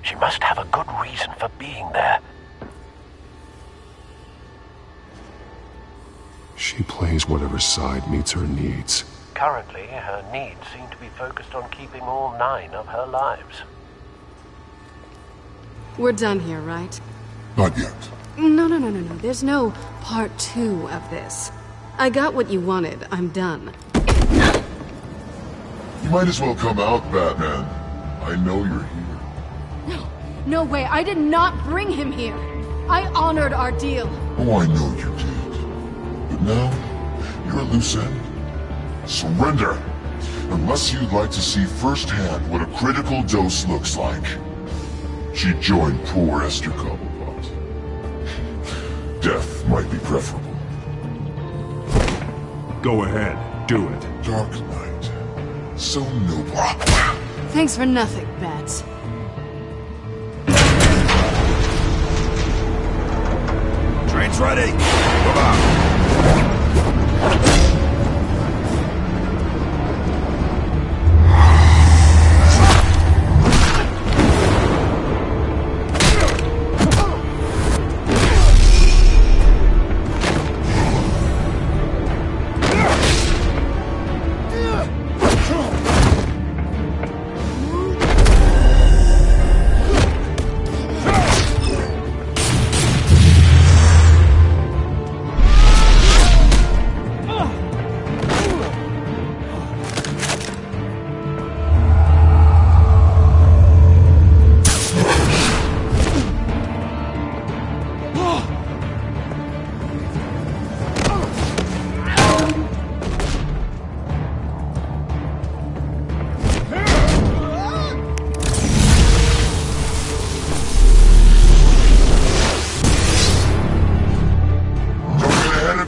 She must have a good reason for being there. She plays whatever side meets her needs. Currently, her needs seem to be focused on keeping all 9 of her lives. We're done here, right? Not yet. No. There's no part 2 of this. I got what you wanted. I'm done. You might as well come out, Batman. I know you're here. No way. I did not bring him here. I honored our deal. Oh, I know you did. But now, you're a loose end. Surrender! Unless you'd like to see firsthand what a critical dose looks like. She joined poor Esther Cobblepot. Death might be preferable. Go ahead, do it. Dark Knight. So noble. Thanks for nothing, Bats. Train's ready! Come on!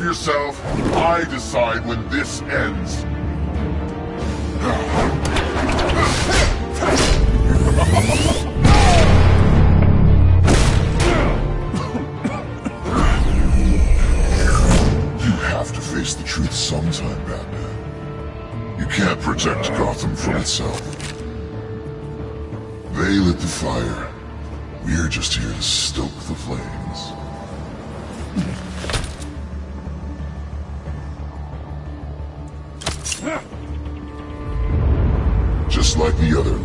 Yourself. I decide when this ends. You have to face the truth sometime, Batman. You can't protect Gotham from itself. They lit the fire. We're just here to stoke the flames. Just like the other.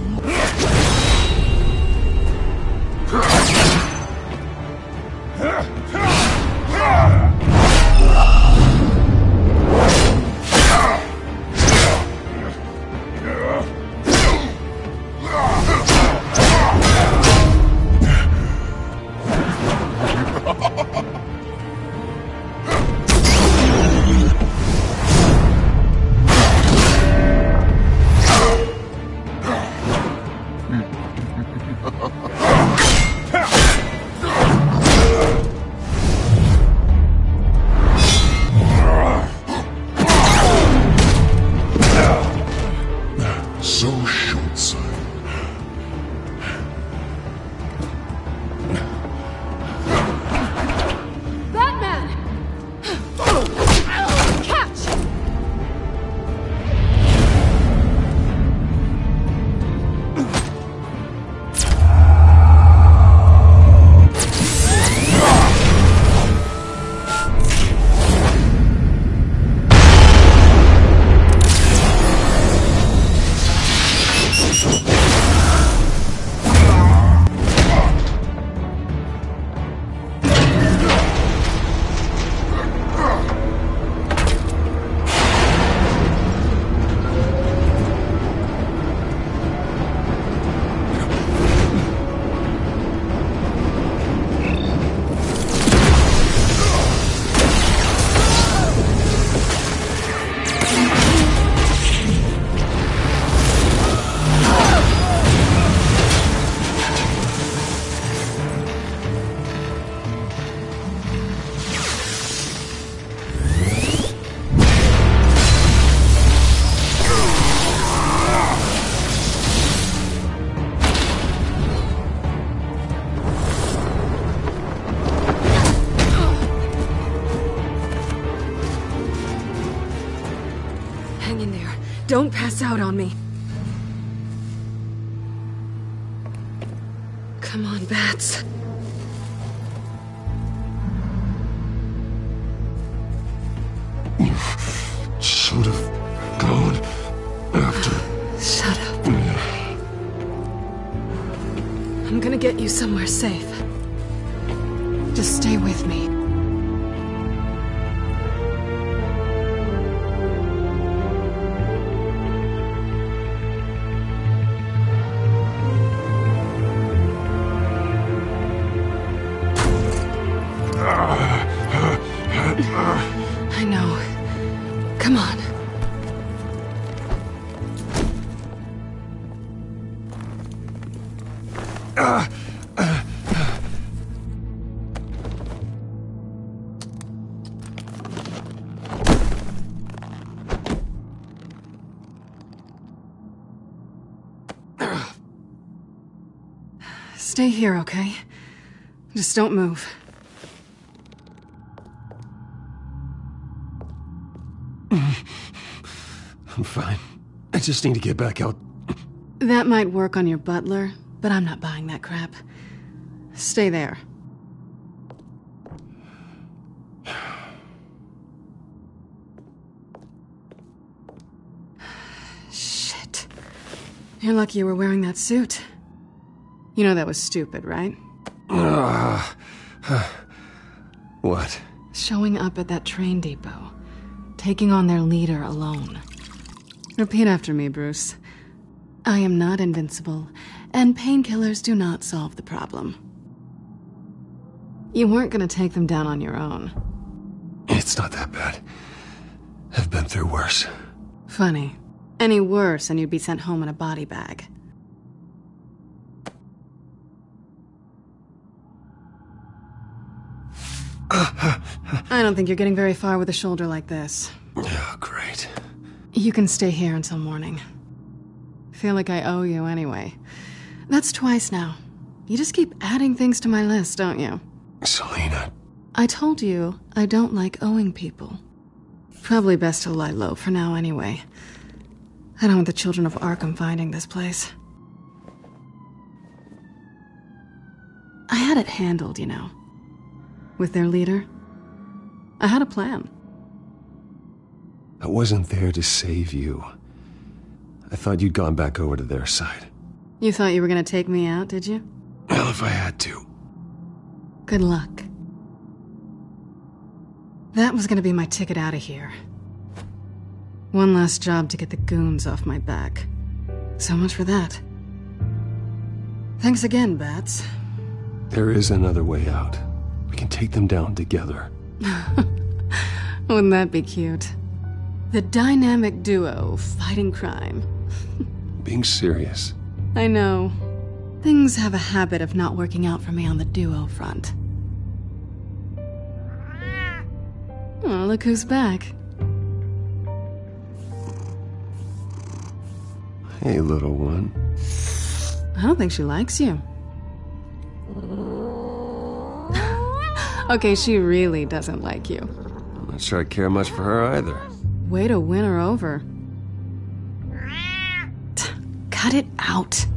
Don't pass out on me. Come on, Bats. You should have gone after. Shut up. I'm gonna get you somewhere safe. Just stay with me. I know. Come on. Stay here, okay? Just don't move. I'm fine. I just need to get back out. That might work on your butler, but I'm not buying that crap. Stay there. Shit. You're lucky you were wearing that suit. You know that was stupid, right? What? Showing up at that train depot. Taking on their leader alone. Repeat after me, Bruce. I am not invincible, and painkillers do not solve the problem. You weren't gonna take them down on your own. It's not that bad. I've been through worse. Funny. Any worse and you'd be sent home in a body bag. I don't think you're getting very far with a shoulder like this. Oh, great. You can stay here until morning. Feel like I owe you anyway. That's twice now. You just keep adding things to my list, don't you? Selena. I told you I don't like owing people. Probably best to lie low for now anyway. I don't want the children of Arkham finding this place. I had it handled, you know. With their leader. I had a plan. I wasn't there to save you. I thought you'd gone back over to their side. You thought you were gonna take me out, did you? Well, if I had to. Good luck. That was gonna be my ticket out of here. One last job to get the goons off my back. So much for that. Thanks again, Bats. There is another way out. We can take them down together. Wouldn't that be cute? The dynamic duo fighting crime. Being serious. I know. Things have a habit of not working out for me on the duo front. Oh, look who's back. Hey, little one. I don't think she likes you. Okay, she really doesn't like you. I'm not sure I care much for her either. Way to win her over. Cut it out.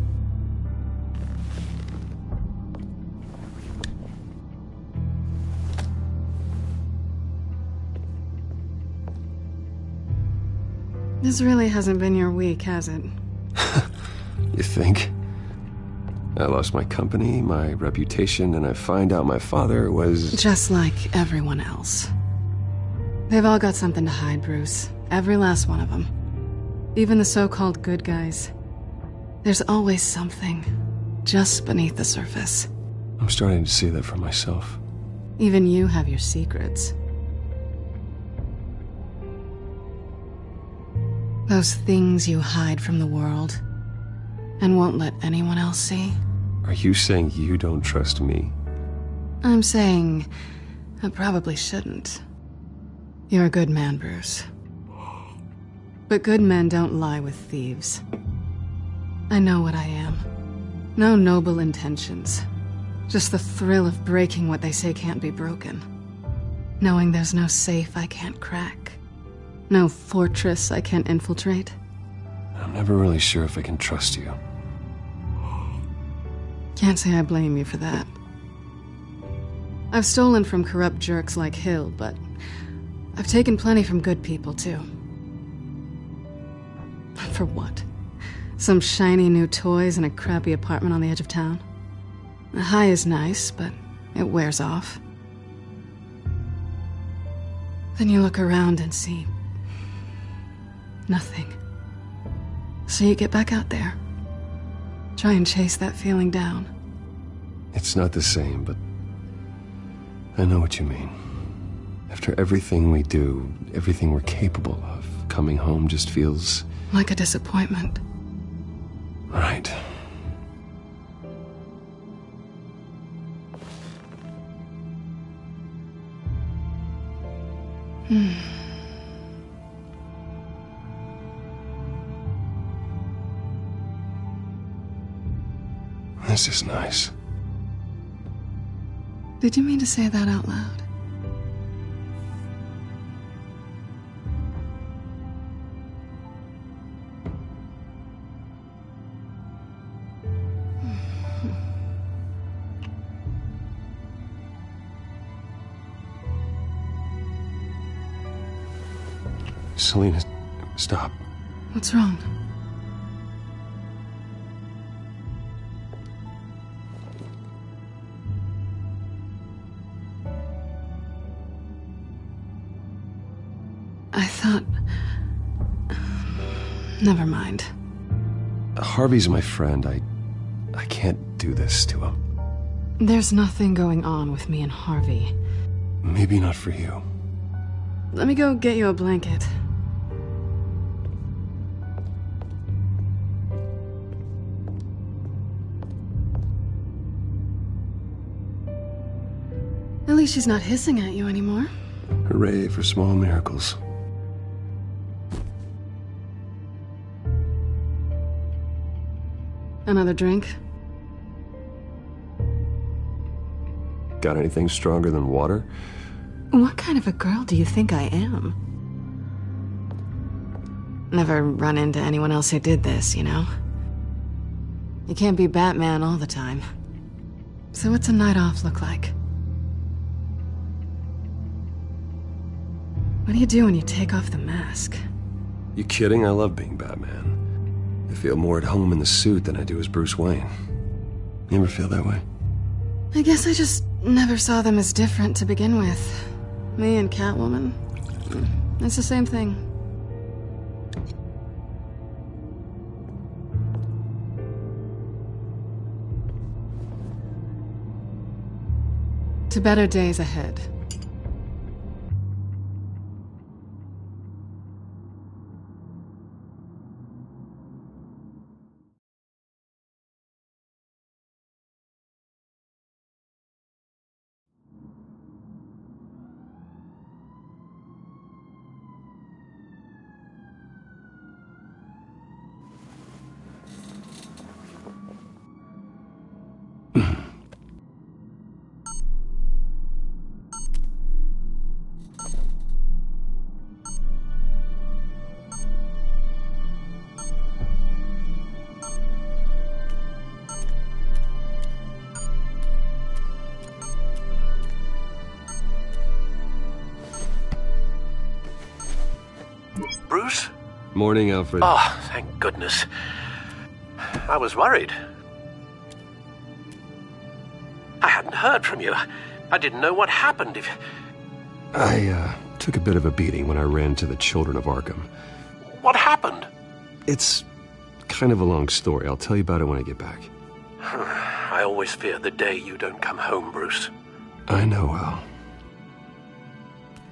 This really hasn't been your week, has it? You think? I lost my company, my reputation, and I find out my father was... Just like everyone else. They've all got something to hide, Bruce. Every last one of them. Even the so-called good guys. There's always something just beneath the surface. I'm starting to see that for myself. Even you have your secrets. Those things you hide from the world and won't let anyone else see. Are you saying you don't trust me? I'm saying I probably shouldn't. You're a good man, Bruce. But good men don't lie with thieves. I know what I am. No noble intentions. Just the thrill of breaking what they say can't be broken. Knowing there's no safe I can't crack. No fortress I can't infiltrate. I'm never really sure if I can trust you. Can't say I blame you for that. I've stolen from corrupt jerks like Hill, but I've taken plenty from good people, too. For what? Some shiny new toys in a crappy apartment on the edge of town? The high is nice, but it wears off. Then you look around and see nothing. So you get back out there. Try and chase that feeling down. It's not the same, but I know what you mean. After everything we do, everything we're capable of, coming home just feels... like a disappointment. Right. This is nice. Did you mean to say that out loud? Selina, stop. What's wrong? I thought... Never mind. Harvey's my friend. I can't do this to him. There's nothing going on with me and Harvey. Maybe not for you. Let me go get you a blanket. At least she's not hissing at you anymore. Hooray for small miracles. Another drink? Got anything stronger than water? What kind of a girl do you think I am? Never run into anyone else who did this, you know? You can't be Batman all the time. So what's a night off look like? What do you do when you take off the mask? You kidding? I love being Batman. I feel more at home in the suit than I do as Bruce Wayne. You ever feel that way? I guess I just never saw them as different to begin with. Me and Catwoman. It's the same thing. To better days ahead. Bruce? Morning, Alfred. Oh, thank goodness. I was worried. I hadn't heard from you. I didn't know what happened if... I took a bit of a beating when I ran to the children of Arkham. What happened? It's kind of a long story. I'll tell you about it when I get back. I always fear the day you don't come home, Bruce. I know, Al.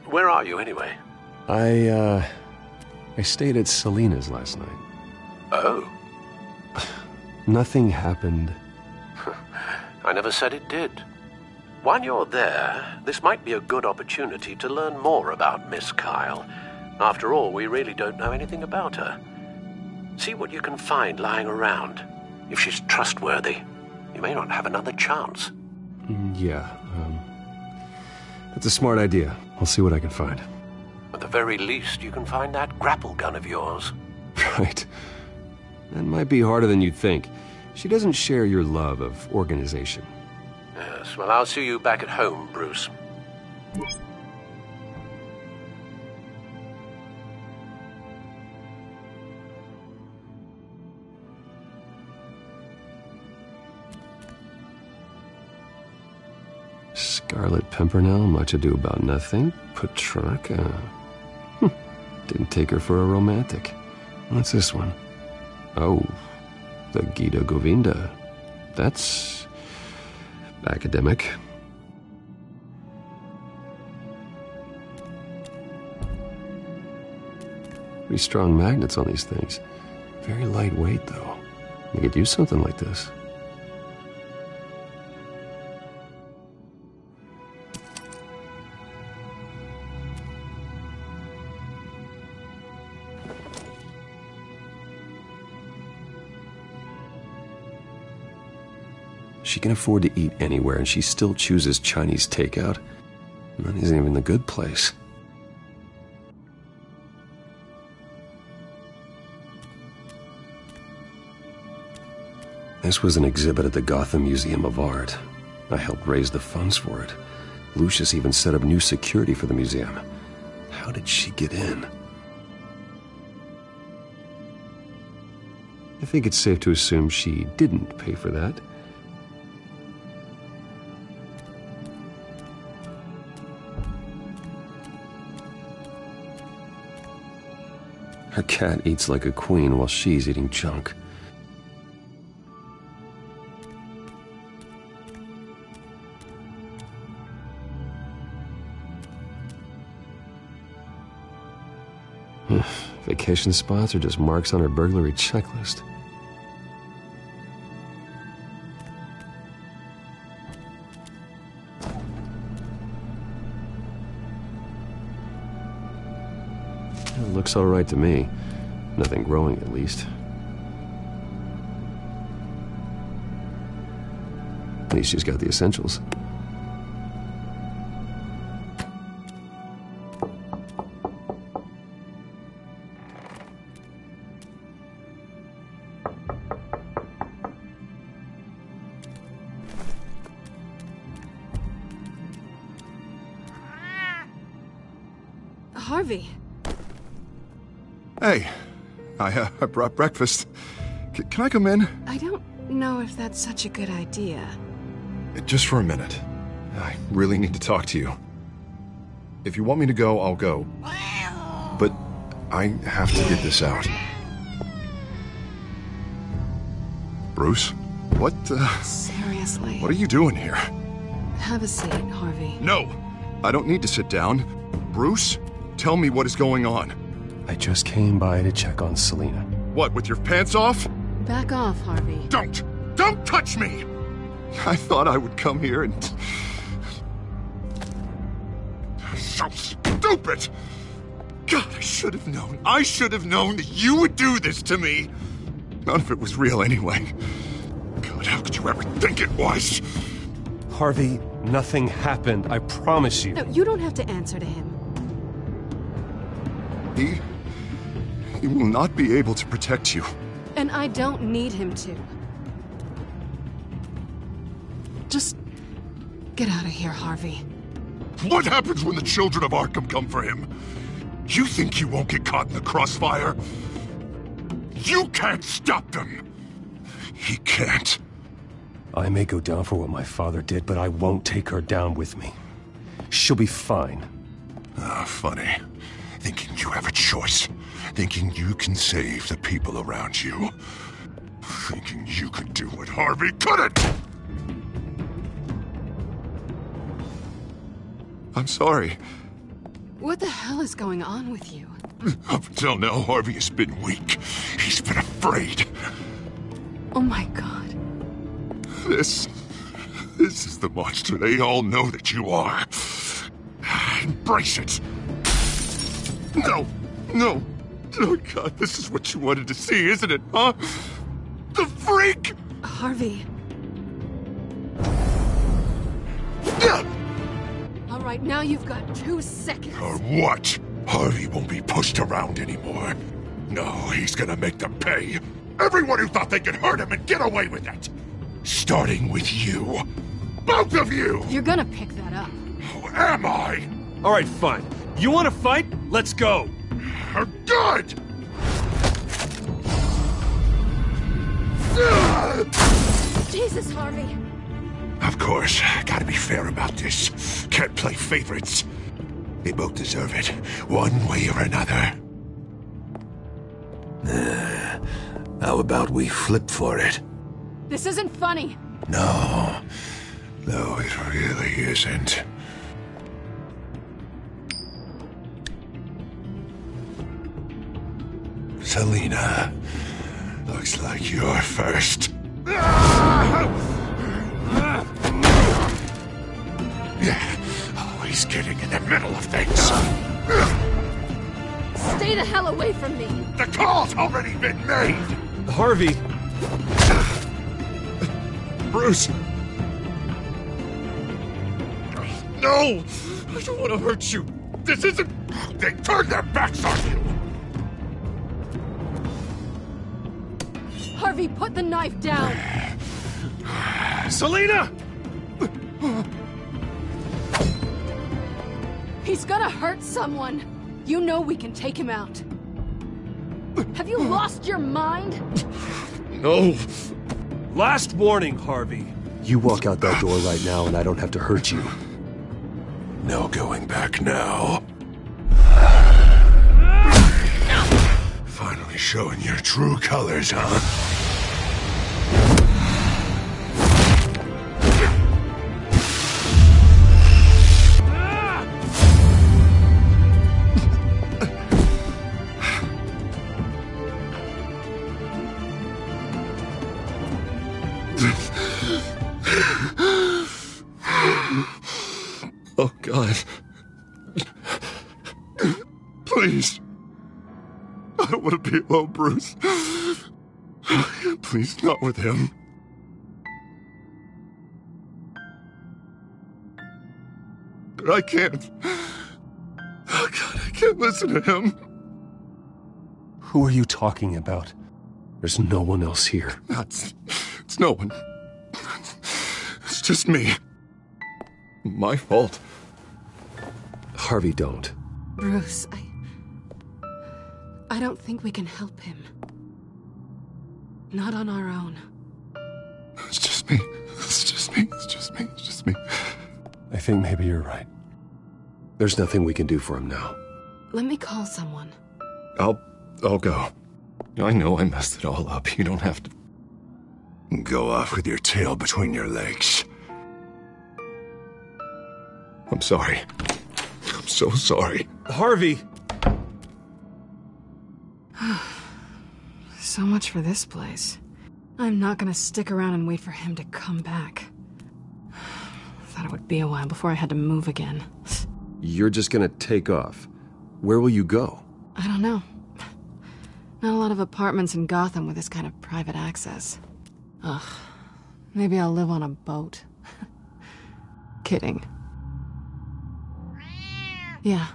Where are you, anyway? I stayed at Selina's last night. Oh. Nothing happened. I never said it did. While you're there, this might be a good opportunity to learn more about Miss Kyle. After all, we really don't know anything about her. See what you can find lying around. If she's trustworthy, you may not have another chance. Yeah, that's a smart idea. I'll see what I can find. At the very least, you can find that grapple gun of yours. Right. That might be harder than you'd think. She doesn't share your love of organization. Yes, well, I'll see you back at home, Bruce. Scarlet Pimpernel, much ado about nothing. Petrarca. Didn't take her for a romantic. What's this one? Oh, the Gita Govinda. That's academic. Pretty strong magnets on these things. Very lightweight, though. You could use something like this. She can afford to eat anywhere, and she still chooses Chinese takeout. And that isn't even the good place. This was an exhibit at the Gotham Museum of Art. I helped raise the funds for it. Lucius even set up new security for the museum. How did she get in? I think it's safe to assume she didn't pay for that. Her cat eats like a queen while she's eating junk. Vacation spots are just marks on her burglary checklist. It looks all right to me. Nothing growing, at least. At least she's got the essentials. Harvey. Hey, I brought breakfast. Can I come in? I don't know if that's such a good idea. Just for a minute. I really need to talk to you. If you want me to go, I'll go. But I have to get this out. Bruce? What, Seriously. What are you doing here? Have a seat, Harvey. No! I don't need to sit down. Bruce, tell me what is going on. I just came by to check on Selina. What, with your pants off? Back off, Harvey. Don't touch me! I thought I would come here and... So stupid! God, I should have known. I should have known that you would do this to me. None of it was real anyway. God, how could you ever think it was? Harvey, nothing happened. I promise you. No, you don't have to answer to him. He will not be able to protect you. And I don't need him to. Just get out of here, Harvey. What happens when the children of Arkham come for him? You think he won't get caught in the crossfire? You can't stop them! He can't. I may go down for what my father did, but I won't take her down with me. She'll be fine. Ah, funny. Thinking you have a choice. Thinking you can save the people around you. Thinking you could do what Harvey couldn't! I'm sorry. What the hell is going on with you? Up until now, Harvey has been weak. He's been afraid. Oh my God. This is the monster they all know that you are. Embrace it. No. Oh God, this is what you wanted to see, isn't it, huh? The freak! Harvey. All right, now you've got 2 seconds. Or what? Harvey won't be pushed around anymore. No, he's gonna make them pay. Everyone who thought they could hurt him and get away with it. Starting with you. Both of you! You're gonna pick that up. Who am I? All right, fine. You want to fight? Let's go. Good! Jesus, Harvey. Of course, gotta be fair about this. Can't play favorites. They both deserve it, one way or another. How about we flip for it? This isn't funny. No, it really isn't. Selina, looks like you're first. Always getting in the middle of things. Stay the hell away from me. The call's already been made. Harvey. Bruce. No! I don't want to hurt you. This isn't... They turned their backs on you. Harvey, put the knife down. Selina! He's gonna hurt someone. You know we can take him out. Have you lost your mind? No. Last warning, Harvey. You walk out that door right now and I don't have to hurt you. No going back now. Finally showing your true colors, huh? Oh, God. Please. I don't want to be alone, Bruce. Please, not with him. But I can't. Oh, God, I can't listen to him. Who are you talking about? There's no one else here. It's no one. It's just me. My fault. Harvey, don't. Bruce, I don't think we can help him. Not on our own. It's just me. It's just me. It's just me. It's just me. I think maybe you're right. There's nothing we can do for him now. Let me call someone. I'll go. I know I messed it all up. You don't have to go off with your tail between your legs. I'm sorry. I'm so sorry. Harvey! So much for this place. I'm not gonna stick around and wait for him to come back. Thought it would be a while before I had to move again. You're just gonna take off. Where will you go? I don't know. Not a lot of apartments in Gotham with this kind of private access. Ugh. Maybe I'll live on a boat. Kidding. Yeah.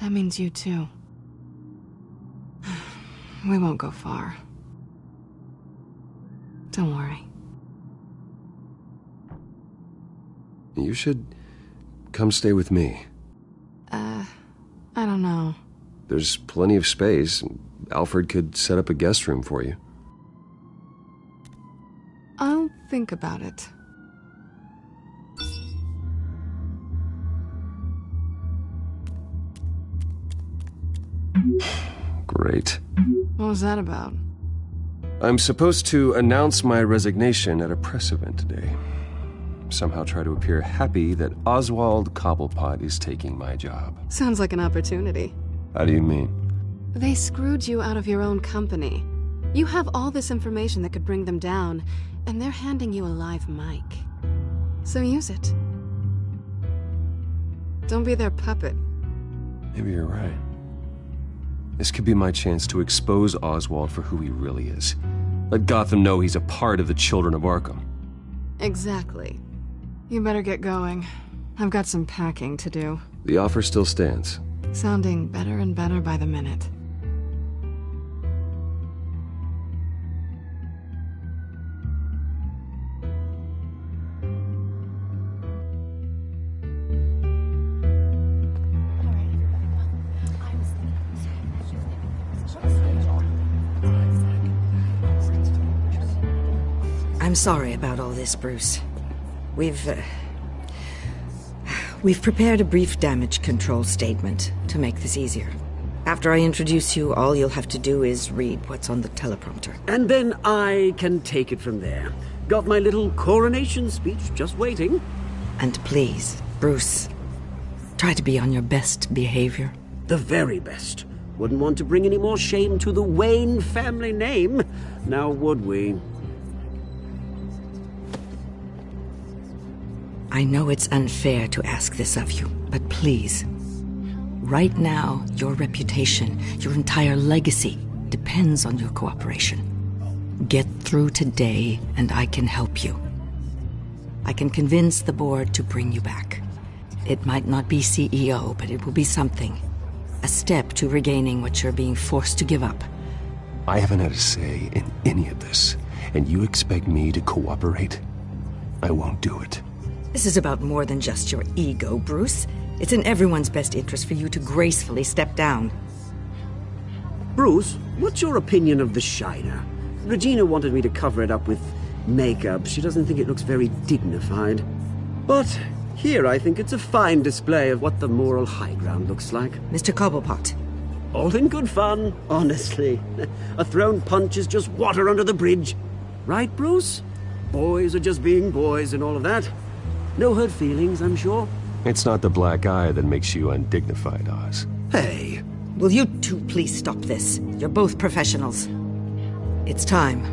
That means you too. We won't go far. Don't worry. You should come stay with me. I don't know. There's plenty of space. Alfred could set up a guest room for you. I'll think about it. Great. What was that about? I'm supposed to announce my resignation at a press event today. Somehow try to appear happy that Oswald Cobblepot is taking my job. Sounds like an opportunity. How do you mean? They screwed you out of your own company. You have all this information that could bring them down, and they're handing you a live mic. So use it. Don't be their puppet. Maybe you're right. This could be my chance to expose Oswald for who he really is. Let Gotham know he's a part of the Children of Arkham. Exactly. You better get going. I've got some packing to do. The offer still stands. Sounding better and better by the minute. I'm sorry about all this, Bruce. We've prepared a brief damage control statement to make this easier. After I introduce you, all you'll have to do is read what's on the teleprompter. And then I can take it from there. Got my little coronation speech just waiting. And please, Bruce, try to be on your best behavior. The very best. Wouldn't want to bring any more shame to the Wayne family name, now would we? I know it's unfair to ask this of you, but please, right now, your reputation, your entire legacy, depends on your cooperation. Get through today, and I can help you. I can convince the board to bring you back. It might not be CEO, but it will be something. A step to regaining what you're being forced to give up. I haven't had a say in any of this, and you expect me to cooperate? I won't do it. This is about more than just your ego, Bruce. It's in everyone's best interest for you to gracefully step down. Bruce, what's your opinion of the Shiner? Regina wanted me to cover it up with makeup. She doesn't think it looks very dignified. But here I think it's a fine display of what the moral high ground looks like. Mr. Cobblepot. All in good fun, honestly. A thrown punch is just water under the bridge. Right, Bruce? Boys are just being boys and all of that. No hurt feelings, I'm sure. It's not the black eye that makes you undignified, Oz. Hey, will you two please stop this? You're both professionals. It's time.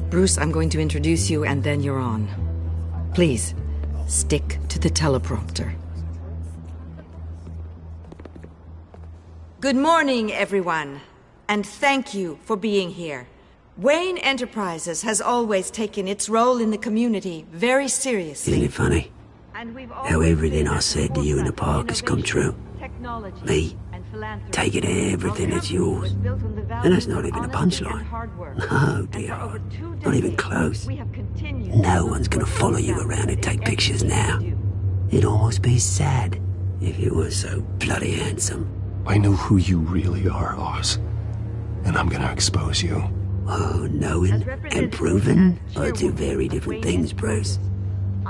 Bruce, I'm going to introduce you and then you're on. Please, stick to the teleprompter. Good morning, everyone, and thank you for being here. Wayne Enterprises has always taken its role in the community very seriously. Isn't it funny? How everything I said to you in the park has come true. Me, taking everything that's yours. And that's not even a punchline. No, dear. Not even close. No one's gonna follow you around and take pictures now. It'd almost be sad if you were so bloody handsome. I know who you really are, Oz. And I'm gonna expose you. Oh, knowing and proving are two very different things, Bruce.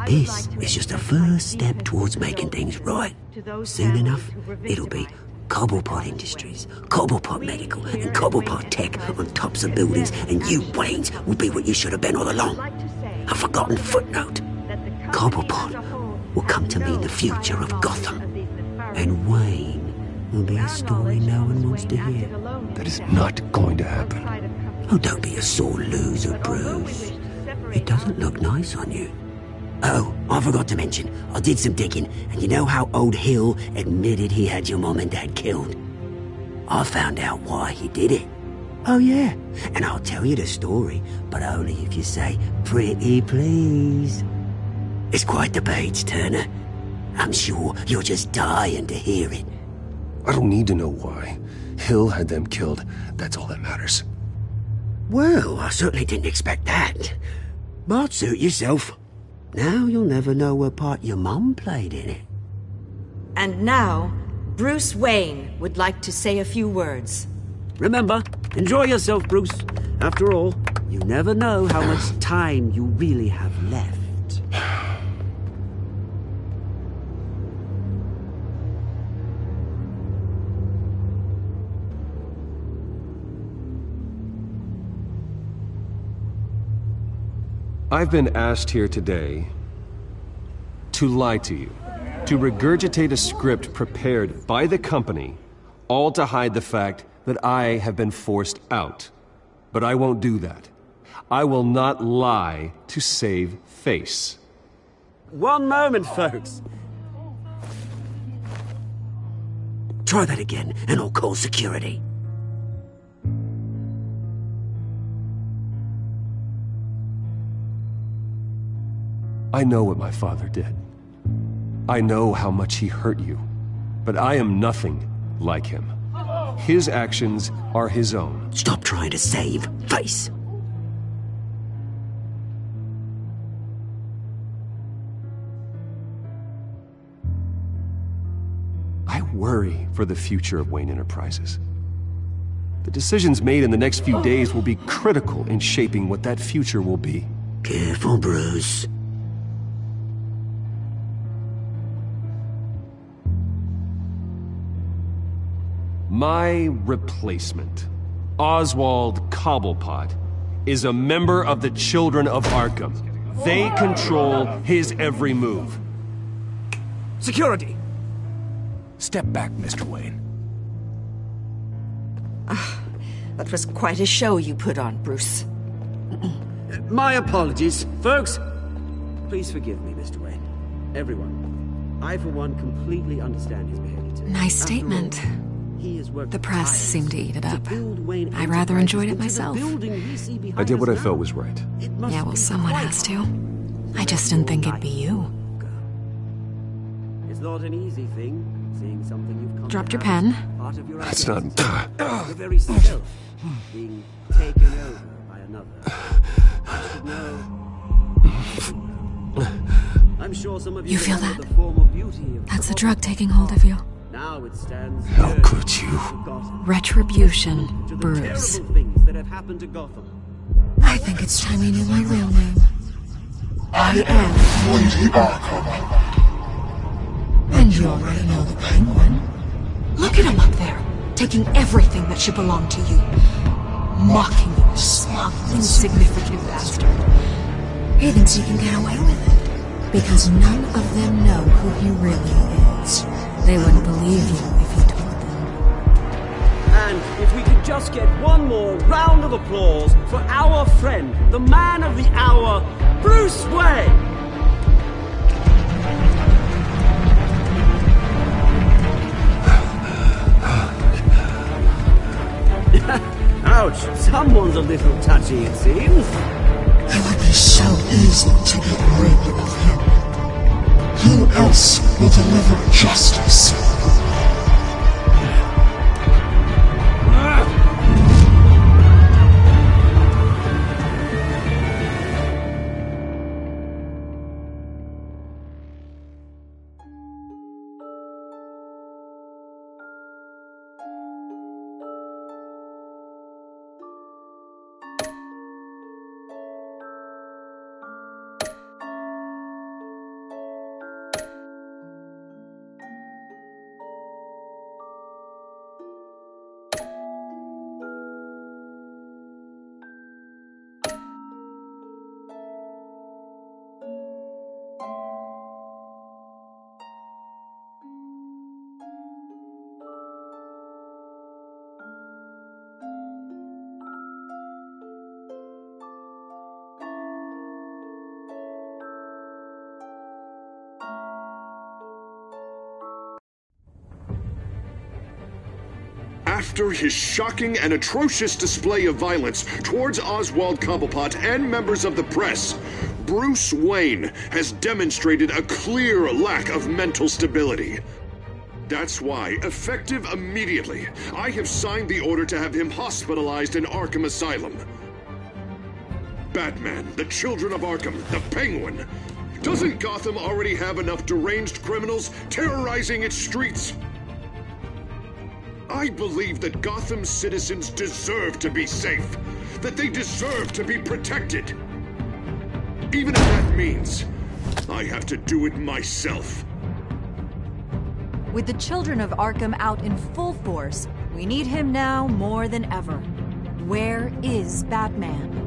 This is just a first step towards making things right. Soon enough, it'll be Cobblepot Industries, Cobblepot Medical, and Cobblepot Tech on tops of buildings, and you, Waynes, will be what you should have been all along. A forgotten footnote. Cobblepot will come to mean the future of Gotham. And Wayne will be a story no one wants to hear. That is not going to happen. Oh, don't be a sore loser, Bruce. It doesn't look nice on you. Oh, I forgot to mention, I did some digging, and you know how old Hill admitted he had your mom and dad killed? I found out why he did it. Oh yeah, and I'll tell you the story, but only if you say, pretty please. It's quite the page, Turner. I'm sure you're just dying to hear it. I don't need to know why. Hill had them killed. That's all that matters. Well, I certainly didn't expect that. But suit yourself. Now you'll never know what part your mum played in it. And now, Bruce Wayne would like to say a few words. Remember, enjoy yourself, Bruce. After all, you never know how much time you really have left. I've been asked here today to lie to you, to regurgitate a script prepared by the company, all to hide the fact that I have been forced out. But I won't do that. I will not lie to save face. One moment, folks. Try that again, and I'll call security. I know what my father did. I know how much he hurt you. But I am nothing like him. His actions are his own. Stop trying to save face. I worry for the future of Wayne Enterprises. The decisions made in the next few days will be critical in shaping what that future will be. Careful, Bruce. My replacement, Oswald Cobblepot, is a member of the Children of Arkham. They control his every move. Security! Step back, Mr. Wayne. That was quite a show you put on, Bruce. My apologies, folks. Please forgive me, Mr. Wayne. Everyone. I, for one, completely understand his behavior today. Nice statement. The press seemed to eat it up. I rather enjoyed it myself. I did what I felt was right. Yeah, well, someone has to. I just didn't think it'd be you. It's not an easy thing, seeing something you've come Dropped your pen. That's not... Your very self being taken over by another. I should know. I'm sure some of You feel know that? the form of beauty of That's the drug taking hold of you. Now it stands. How could you? Retribution, Bruce. Terrible things that have happened to Gotham. I think it's time you knew my real name. I am Lady Arkham. And you already know the Penguin. Look at him up there, taking everything that should belong to you. Mocking you, smug, insignificant bastard. He thinks he can get away with it, because none of them know who he really is. They wouldn't believe you if you told them. And if we could just get one more round of applause for our friend, the man of the hour, Bruce Wayne! Ouch, someone's a little touchy, it seems. It would be so easy to get rid of him. Who else will deliver justice? After his shocking and atrocious display of violence towards Oswald Cobblepot and members of the press, Bruce Wayne has demonstrated a clear lack of mental stability. That's why, effective immediately, I have signed the order to have him hospitalized in Arkham Asylum. Batman, the Children of Arkham, the Penguin. Doesn't Gotham already have enough deranged criminals terrorizing its streets? I believe that Gotham's citizens deserve to be safe, that they deserve to be protected. Even if that means I have to do it myself. With the Children of Arkham out in full force, we need him now more than ever. Where is Batman?